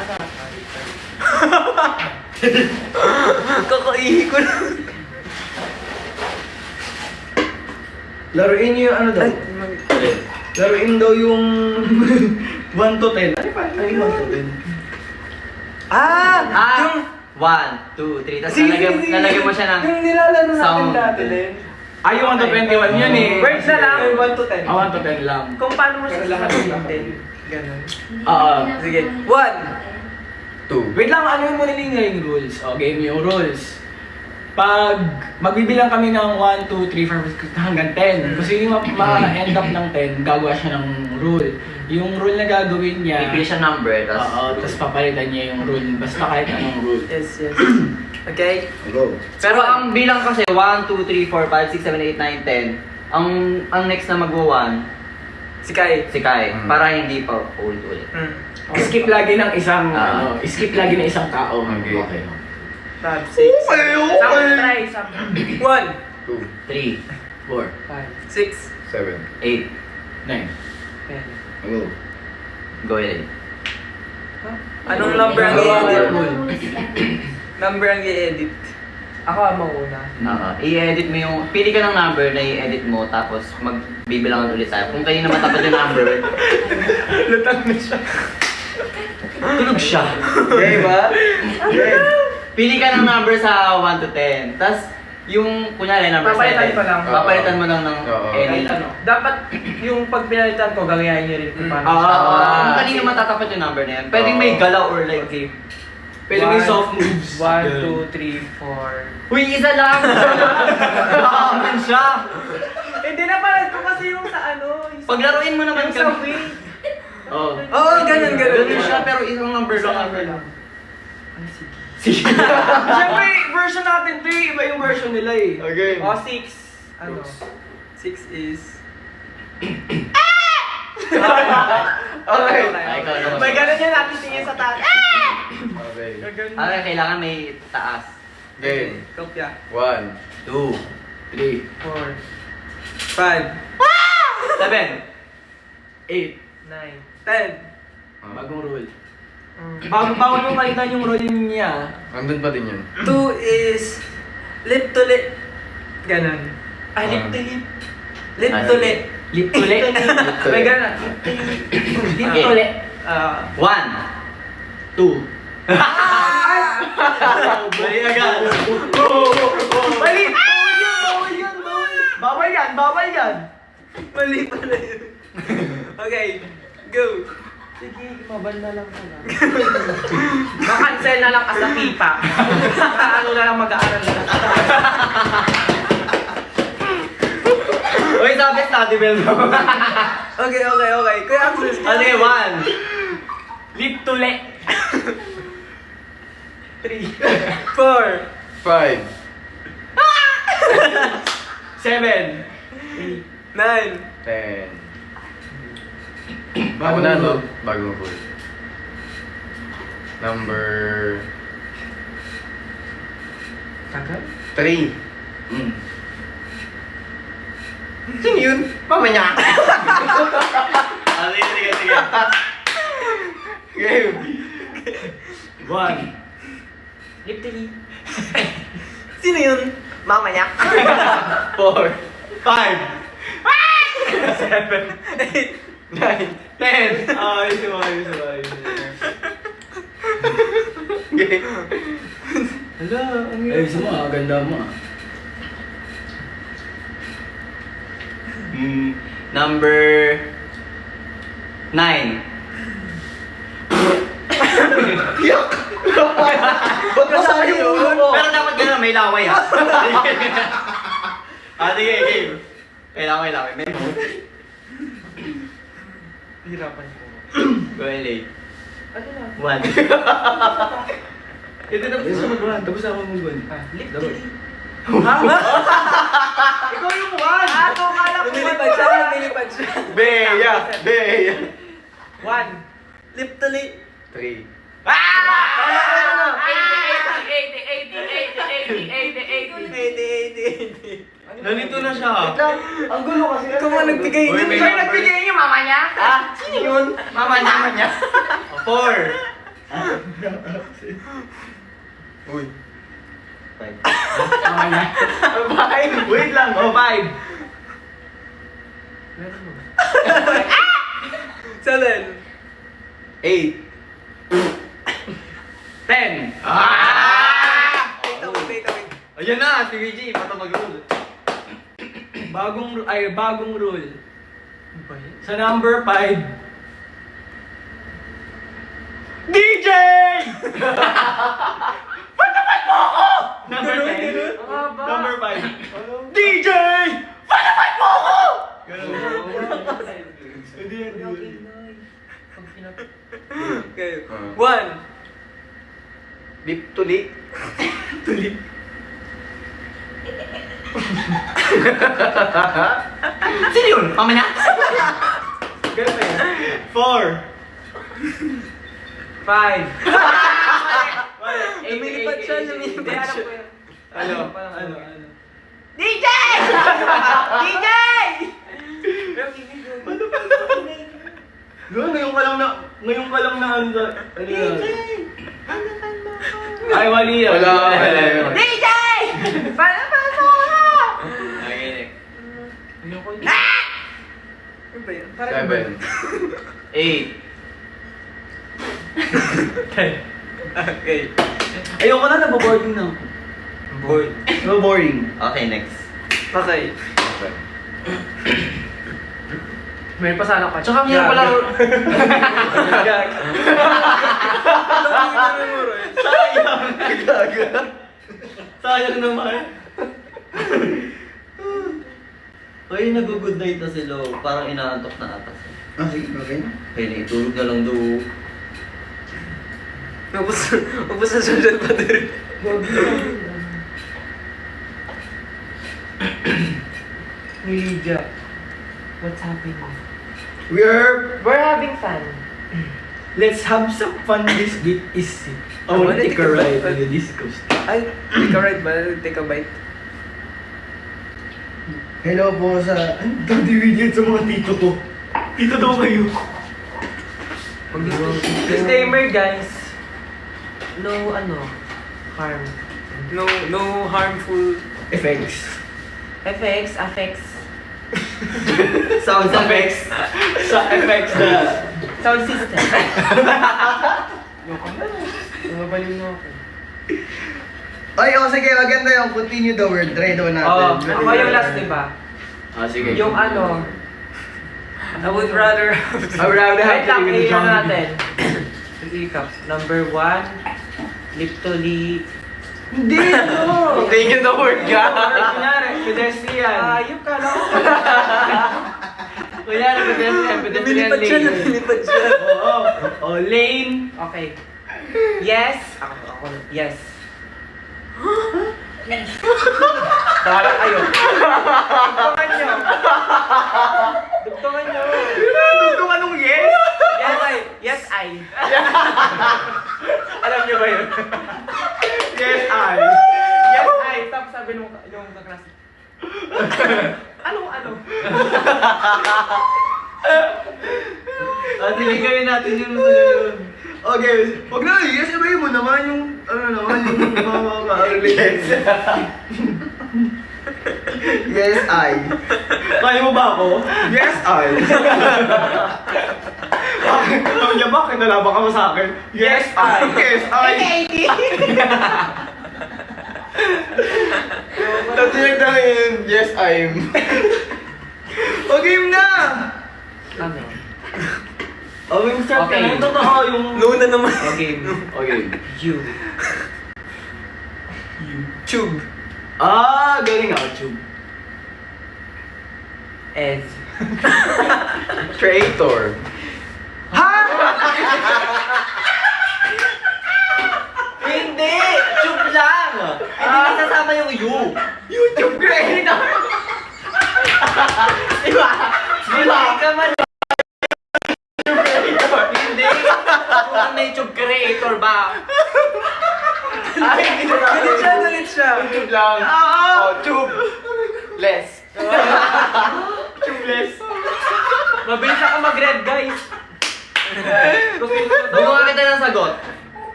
Kakaihi ko na. Laruin niyo yung ano daw. Laruin daw yung 1 to 10. Ano pa? Ano yung 1 to 10? Yung... 1, 2, 3. Tapos lalagyan mo siya ng Yung nilalaro natin sound. dati din. Ay, yung 1 to 21 yun eh. Words na lang. 1 to 10. 1 to 10 lang. Kung paano mo siya sasabihin. Ganun. Oo. Sige. 1. 2. Wait lang, ano yung muna yung rules? O, game yung rules. Pag magbibilang kami ng 1, 2, 3, 4, hanggang 10. Kasi yung ma-end up ng 10, gagawa siya ng rule. Yung rule na gagawin niya, Pipili siya number, oo, tapos papalitan niya yung rule. Basta kahit anong rule. Yes. Okay? Go. Pero ang bilang kasi 1, 2, 3, 4, 5, 6, 7, 8, 9, 10. Ang next na magwa 1, Si Kai. si Kai. Para hindi pa ulit-ulit. Skip lagi ng isang, Ah. skip lagi ng isang tao. Okay. 5, 6. Okay. Some try. 1. 3, 4, 6. 7. 8. 9. 10. Hello. Go ahead. Anong number ang i-edit? Number ang i-edit. Ako ang mauna. I-edit mo yung, pili ka ng number na i-edit mo, tapos magbibilangan ulit tayo. Kung kayo na matapat yung number, Lutang na siya. tulog siya. Okay ba? Pili ka ng number sa 1 to 10. Tapos, yung, kunyari, number 7. Papalitan pa lang. Papalitan mo lang ng Oo. any. Kahit ano. Dapat yung pag pinalitan ko, gagayahin niyo rin kung paano. Kung kanino matatapat yung number na yan, pwedeng may galaw or like game. Pwede may soft moves. 1, 2, 3, 4. Uy, isa lang! Bakaman siya! Hindi na pala ko kasi yung sa ano. yung sa- Paglaruin mo naman yung sa kami. wing. Oo. Oo, ganun. Ganun siya, pero isang number lang. Ay, sige. Siyempre, version natin to eh. Iba yung version nila eh. Okay. O, 6. Ano? 6 is... Okay. Ay, ikaw naman. May ganun yan natin tingin sa taas. Okay. Ganun. Ah, kailangan may taas. Game. Kopya. 1. 2, 3, 4, 5, 7. 8. 9, 10. Bagong rule. Bawal mo palitan yung rule niya. Nandun pa din yun. 2 is... Lip to lip. Ganun. Ay, lip to lip. Lip to lip. Lip to lip. May ganun. Lip to lip. 1. 2. Mali agad. Mali! Bawal yan. Mali pala yun. Okay, go. Sige, mabal na lang pala. Makancel na lang as a pipa. Ano na lang mag-aaral na lang. Uy, sabi study bell mo. Okay. Kuya Axis. Sige, 1. Lip to le. 3, 4, 5. 7. 9. 10. Bago na to. Bagong rule. Number Tagal? 3. Sino yun? Mama niya. Sige. Game. 1. Lip to lip. Sino yun? Mama niya. 4. 5. 7. 9. 10. Ayos. Game. Hala, ang Ayos mo ah, ganda mo ah. Number 9. Yuck! Ba't masari yung ulo mo? Pero dapat gano'n, may laway ha. Sige, game. May laway. Hirapan ko. Go LA. Ano na? 1. Ito tapos na mag-1. Tapos na ako mag-1. Lip to lip. Ikaw yung 1! Ako, kala ko. Lumilipad siya. Beya! 1. Lip to lip. 3. Nalito na siya. Ang gulo kasi. Ikaw nga nagbigay Uy, niyo. may Ikaw number. nagbigay niyo, mama niya? Sino yun? Mama niya. 4. Uy. 5. Wait lang. 5. 7. 8. 10. Wait. Ayan na, si VG, pato mag-roll. Bagong rule. Sa number 5. DJ! Panaman mo ako! Number 10. Number 5. DJ! Panaman mo ako! Hindi. Okay. 1. Lip to lip. Sino yun? Mama niya? 4. 5. Lumilipad siya. Ano? DJ! DJ! Ngayon ka lang na ano na. Ay, wali yan. Wala. DJ! Paano mo na? Okay, Ano ba yun? 7. 8. Okay. Ayoko na, naboboarding na. Boy. Naboboarding. Okay, next. Okay. May pasala ka. Tsaka meron pala... Gag. Sayang naman. Ay, nag-good night na sila. Parang inaantok na atas. Sige, okay na. Kaya naitulog na lang daw. Ubus na social battery. Lydia, what's happening? We're... We're having fun. Let's have some fun this bit is... I wanna take a ride on the disco stick. Ay, take a ride ba? Take a bite. Hello po sa... Ang dadiwid sa mga tito ko. Tito daw kayo. Disclaimer guys. No harm. No harmful Effects. affects. Sound effects. Sa effects na... Sound system. Tumabaliw na ako. Ay, sige, maganda yung continue the word. Try daw natin. Oh, ako yung last, diba? sige. Yung ano, I would rather have I would rather have Wait lang, to live in the iyan jungle. natin. Recap. Number 1, lip to lip. Hindi, ano? Thank you the word ka. Kunyari, pedestrian. Ayop ka lang. Kunyari, pedestrian lane. Lumilipad siya. Oo. Oh, lane. Okay. Yes. Ako. Yes. Bahala kayo. Dugtungan nyo. Dugtungan nyo. Dugtungan nung yes? Yes, I. Yes, I. Alam niyo ba yun? Yes, I. Yes, I. Tapos sabi nung kaklas. Ano? Sige, gawin natin yung yun. Okay, wag na, yes, sabihin mo naman yung, yung mga ka-relate. Yes, I. Kaya mo ba ako? Yes, I. Sabi niya, bakit nalaban ka mo sa akin? Yes, I. Yes, I. Tatiyag na yun, yes, I'm. Okay na! Ano? Oh, yung start Okay. ka na. Totoo yung... Luna naman. Okay. Okay. You. Tube. Ah, galing ako, tube. Ez. Traitor. Hindi! Tube lang! Hindi nasasama yung you. YouTube creator! Diba? Diba? Ka man. Hindi! Kung may tube creator ba? Ay, Galit siya. YouTube lang. Oh, tube. Less. Tubeless. Mabilis ako mag-red, guys. Bigyan kita ng sagot.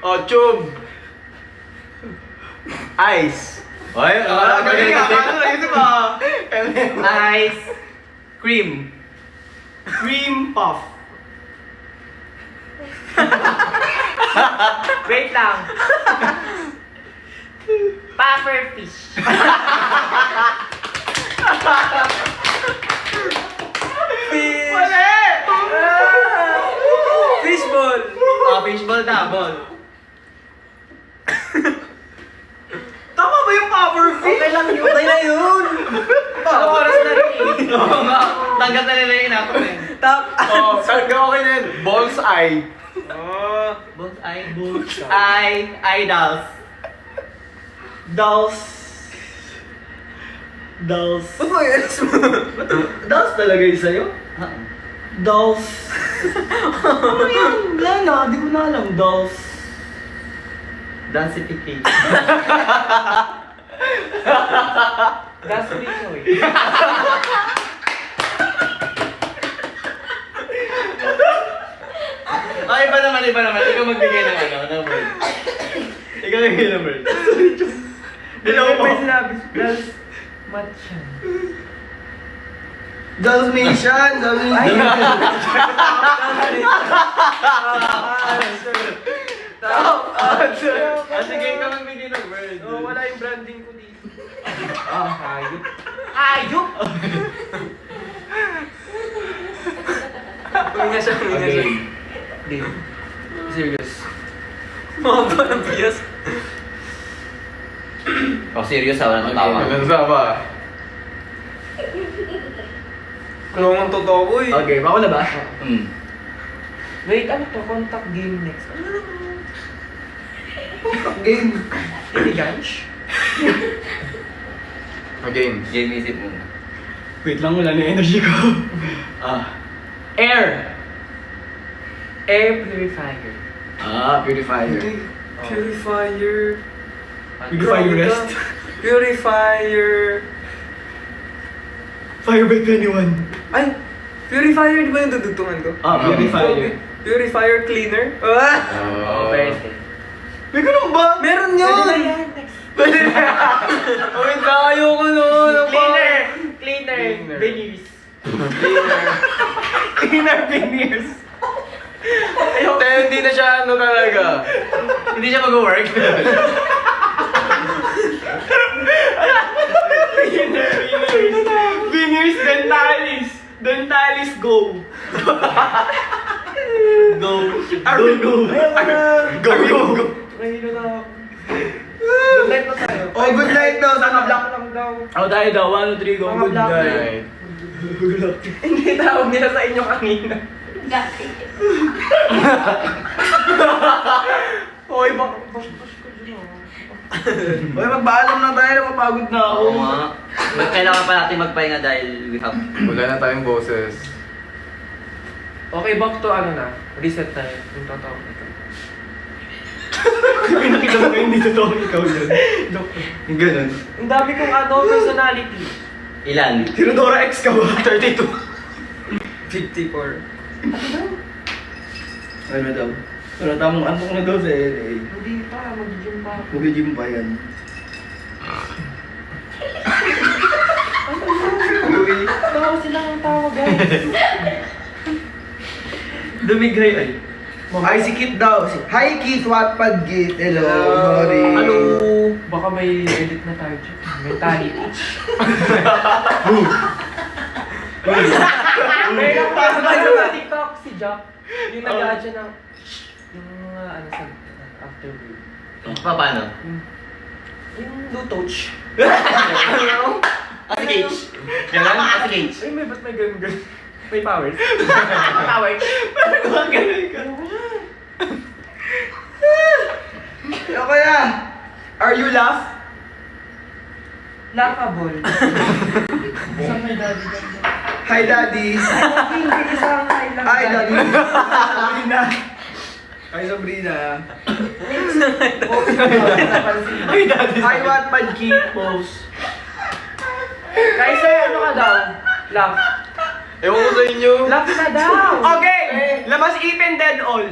Oh, tube. Ice. Ay, galing ka. Ano na yun ba? Ice. Cream. Cream puff. Wait lang. Puffer fish. Fish. Mali! Fishball. Fishball na, ball. Tama ba yung power fish? Okay lang yun. Okay na yun. Ano oras na rin eh? Oo nga. Tanggap na nila yung inako eh. Top. Oh, saan ka okay na yun? Ball's eye. Both eye. Idols. Dolls. Dolls. Ba't mo yun? Dolls talaga yun sa'yo? Dolls. Ano yan? Wala na, di ko na alam. Dolls. Danceification. Gas ratio eh. Oh, iba naman. Ikaw magbigay ng ng word. Ikaw magbigay ng word. Bilaw mo. May sinabi. Das. Matcha. Dalmatian. Sige, ikaw magbigay ng word. Oh, wala yung branding ko dito. Hayop. Ayup! Huminga siya. Game. Serious. Mga ba ng bias? Oh, serious ha, walang tawa. Nasama. Kulungan totoo ko eh. Okay, ako na ba? Wait, ano to? Contact game next. Ano naman? Game. Elegance? Game. Game isip mo. Wait lang, wala na yung energy ko. Air. Air purifier. Purifier. Purifier. Purify your rest. Purifier. Fire by 21. Ay! Purifier, di ba yung dudugtungan ko? Purifier. Purifier cleaner? Oh, Pwede. May ganun ba? Meron yun! Pwede na. Wait lang, ayoko nun. Cleaner. Cleaner. Veneers. Cleaner veneers. Pero hindi na siya ano talaga. Hindi siya mag-work. Veneers dentalis. Dentalis go. Go. Go. Go. Go. Mahilo na ako. Good night na tayo. Oh, good night daw. Mga black lang daw. Oh, tayo daw. 1, 2, 3, go. Mga Good black night. Hindi tawag nila sa inyo kanina. Hoy, baka ko dyan ah. Uy, magpaalam na tayo. Napapagod na ako. Oo nga. Kailangan pa natin magpahinga dahil we have... Wala na tayong boses. Okay, back to ano na. Reset tayo. Yung totoo ito. Pinakita mo kayo, hindi totoo ikaw yan. Yung ganun. Ang dami kong ano, personality. Ilan? Tiradora X ka ba? 32. 54. Ano daw? Pero tamang antok na daw sa LA. Hindi pa, mag-gym pa. Mag-gym pa yan. Tawa sila ng tawa, guys. Dumigray ay. Hi, si Kit daw. Hi, Kit. Wattpad Kit. Hello. Sorry. Hello. Baka may edit na tayo dyan. Mentality. Meron pa sa TikTok si Jack. Yung nag-add siya ng yung mga ano sa after work. Paano? Yung Lutoch. As a gauge. Ganun? As a gauge. Ay, ba't may ganun? May powers? Powers. Parang ganun ka. Yo, kaya. Are you laugh? Laughable. Hi, Daddy. Hi, Daddy. Sabrina. Hi, Sabrina. Hi, Daddy. Hi, Wattpad Kit. Post. Guys, ano ka daw? Laugh. Ewan ko sa inyo. Laugh na daw! Okay! Labas ipin, dead all.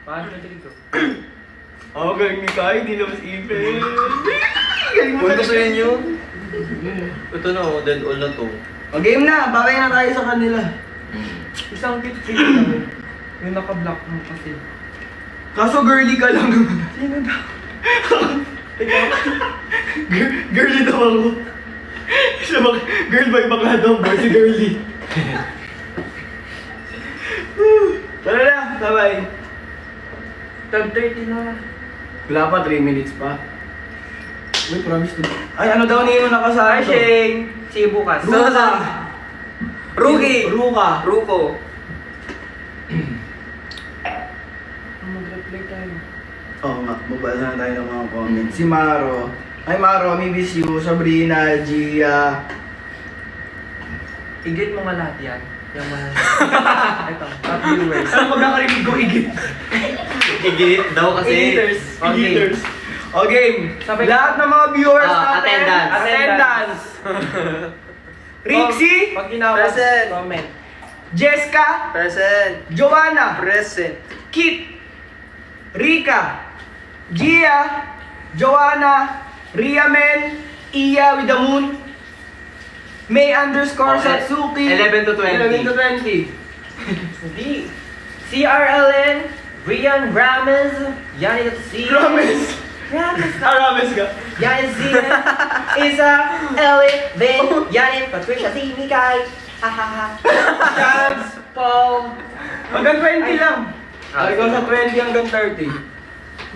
Paano na dito? Oh, galing ni Kai, di labas ipin. Galing mo talaga. sa inyo. Ito na, dead all na to. O, game na. Babay na tayo sa kanila. Isang kit lang. Yung naka-block mo kasi. Kaso girly ka lang. Sino daw? Girly daw ako. Girl ba yung bakla daw? Boy si girly. Tara na, bye-bye. 12:30 na. Wala pa, 3 minutes pa. Uy, promise to. Ay, ano daw niyo nakasabi? Hi, Shane! See you bukas. Ruka! Rookie! Ruka! Ruko. Mag-reply tayo. Oo nga, mabasa na tayo ng mga comments. Si Maro. Hi Maro, may miss you. Sabrina, Gia. Igit mo nga lahat yan. Yung mga... Ito, top viewers. Ano pagkakarinig ko, igit? Igit daw kasi. Igiters. Okay. O game. Sabi- Lahat ng mga viewers natin. Attendance. Attendance. Rixie. Pag ginawag, Present. comment. Jessica. Present. Joanna. Present. Kit. Rika. Gia. Joanna. Riamen. Iya with the moon. May underscore Okay. Satsuki. 11 to 20. 11 to 20. D. CRLN. Rian Rames. Yanni C. Promise. Rames. Aramis ka. Yanni Zina. Isa. Ellie. Vin. Yanni. Patricia C. Mikay. Hahaha. Chance. Paul. Hanggang 20 lang. Ay ko sa 20 hanggang 30.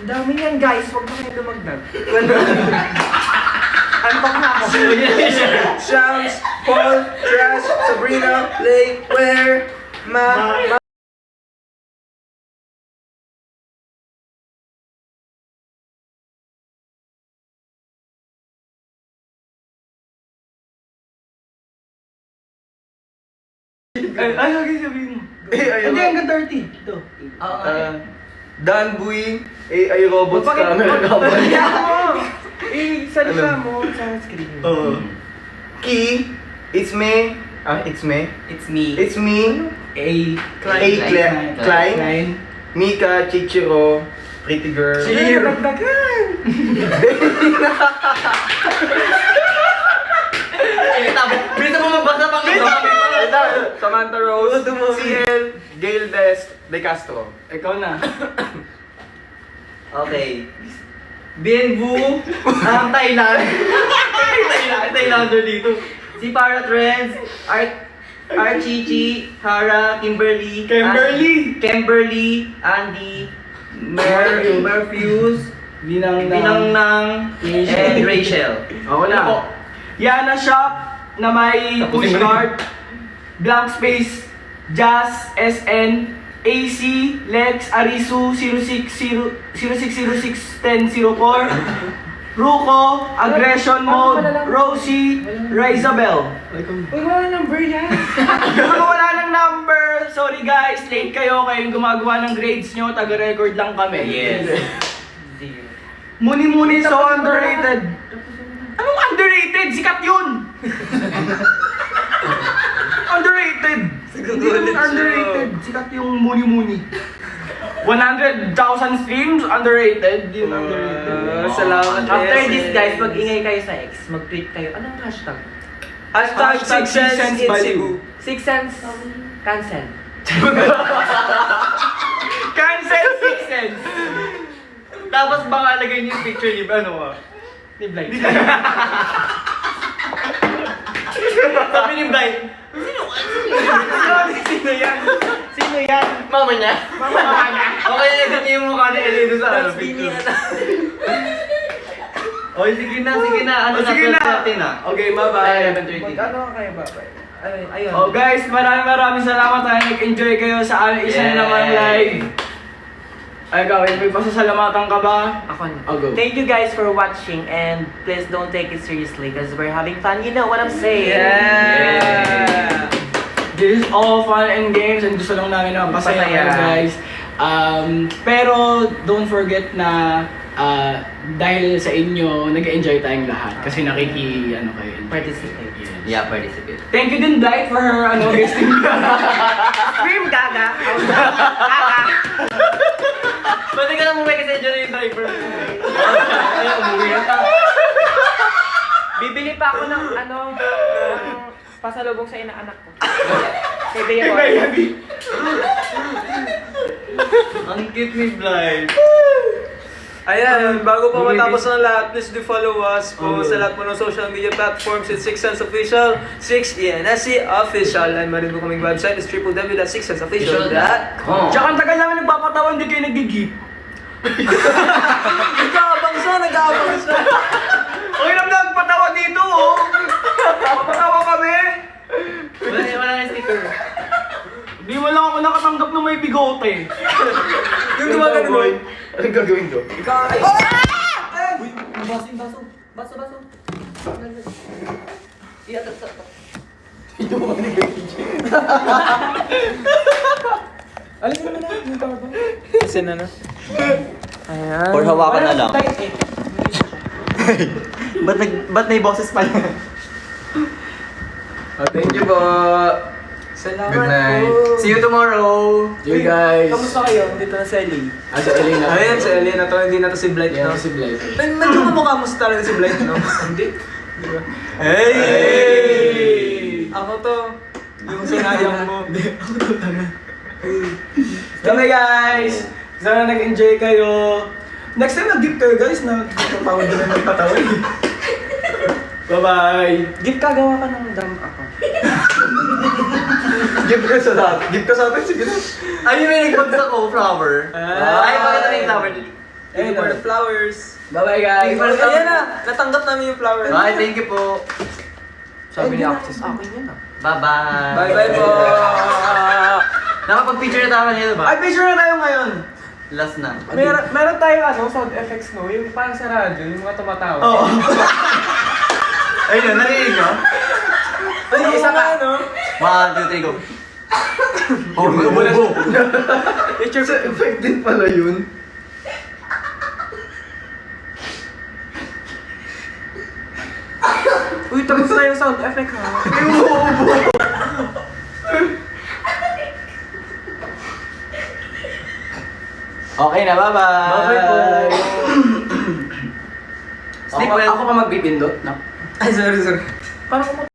Ang dami yan guys. Huwag na kayo lumagdag. Antok na ako. Shams, Paul, Trash, Sabrina, Lay, Where, Ma, Ay, okay, sabihin mo. Hindi, hanggang 30. Ito. Dan Bui, AI Robots Camera Couple. Salita mo sa screen. Key, it's me. It's me. It's me. It's me. A. Klein. Mika, Chichiro, Pretty Girl. Dagdagan! Bisa mo magbasa pang ito. Samantha Rose, CL, Gail De Castro. Ikaw na. Okay. Bienvu, Thailand. Thailander dito. Si Para Trends, Archichi, Hara, Kimberly, Kimberly. Kimberly, Andy, Merfuse, Binang Binangnang, and Rachel. Ako na. Yana Shop na may pushcart. Blank Space, Jazz, SN, AC, Lex, Arisu, 0606-1004, Ruko, Aggression Mode, Rosie, Rizabel. Uy, wala number yan. Wala ng number! Sorry guys, late kayo. Kayong gumagawa ng grades nyo, taga-record lang kami. Yes. Muni-muni so underrated. Anong underrated? Sikat yun! Underrated! Hindi naman underrated. Sikat yung muni-muni. 100,000 streams, underrated. Yun underrated. Salamat. After this, guys, mag-ingay kayo sa X. Mag-tweet kayo. Anong hashtag? Hashtag Six Sense in Cebu. Six Sense cancel. Cancel 6 cents! Tapos baka lagay niyo yung picture ni ano Ni Blind. Sabi ni Blind. Sino yan? Sino yan? Mama niya. Mama niya. Okay, edit niyo yung mukha ni Eleno sa ano, That's Bini, picture. Oy, sige na. Ano na, Sige na. 12:30 na. Okay, bye-bye. 11:30. Magkano kayo ba? Ayun. Oh guys, maraming salamat ha. Nag-enjoy kayo sa aming isa na namang Yay. live. Ay, gawin, may pasasalamatan ka ba? Ako na. I'll go. Thank you guys for watching and please don't take it seriously because we're having fun. You know what I'm saying? Yeah! This is all fun and games and gusto lang namin na masaya Masaya. kayo guys. Pero don't forget na dahil sa inyo, nag-enjoy tayong lahat kasi ano kayo. Participate. Yes. Yeah, participate. Thank you din, Blight, for her guesting. Scream gaga! Gaga! Pwede ka na mumay kasi dyan yung driver. Ayaw, umuwi na. Bibili pa ako ng ng pasalubong sa inaanak ko. Kay Bea Kay Boy. Baby. Ang cute ni Blind. Ayan, bago pa matapos ng lahat, please do follow us po sa lahat po ng social media platforms. It's Six Sense Official, 6ENSC Official. And meron po kaming website, is www.sixsenseofficial.com. Tsaka ang tagal namin nagpapatawan, hindi kayo nag-gig. Nag-aabang siya. Okay lang na patawa dito, oh. Papatawa kami. Wala na sticker. Di mo lang ako nakatanggap na may bigote. Yung gumagano. Anong gagawin ko? Baso. Kasi na. Ayan. Or hawakan na lang. Tight eh. Ba't may boses pa niya? Thank you po. Salamat Good night. po. See you tomorrow. You guys. Kamusta kayo? Dito na si Ellie. Si Elena. Ayan, si Ellie na to. Hindi na to si Blight, Yan no? si Blight. Medyo kamukha mo talaga si Blight, no? Hindi. Hey! Ako to. Yung sinayang mo. Okay guys! Sana nag-enjoy kayo. Next time nag-gift kayo guys na napapawad din na magpatawa eh. Bye-bye! Gift ka, gawa ka ng drum ako. Gift ka sa atin, sige na. Ay, may nagbagsak ko, flower. Ay, bakit na yung flower? Thank you for the flowers. Bye-bye guys! Ayan na, natanggap namin yung flowers. Bye, thank you po. Sabi ni Axis. Akin yun ah. Bye-bye. Bye-bye po. Nakapag-picture na tayo kanina ba? Ay, picture na tayo ngayon! Last na. Meron tayong sound effects, no? Yung parang sa radyo, yung mga tumatawa. Oo. Ayun na, narinig nyo? Ay, isa ka, no? 1, 2, 3, go. Oh, Sa effect din pala yun. Uy, tapos na yung sound effect, ha? Okay na, bye-bye! Bye-bye po. Sleep well. Ako pa magbibindot, no? Ay, sorry. Parang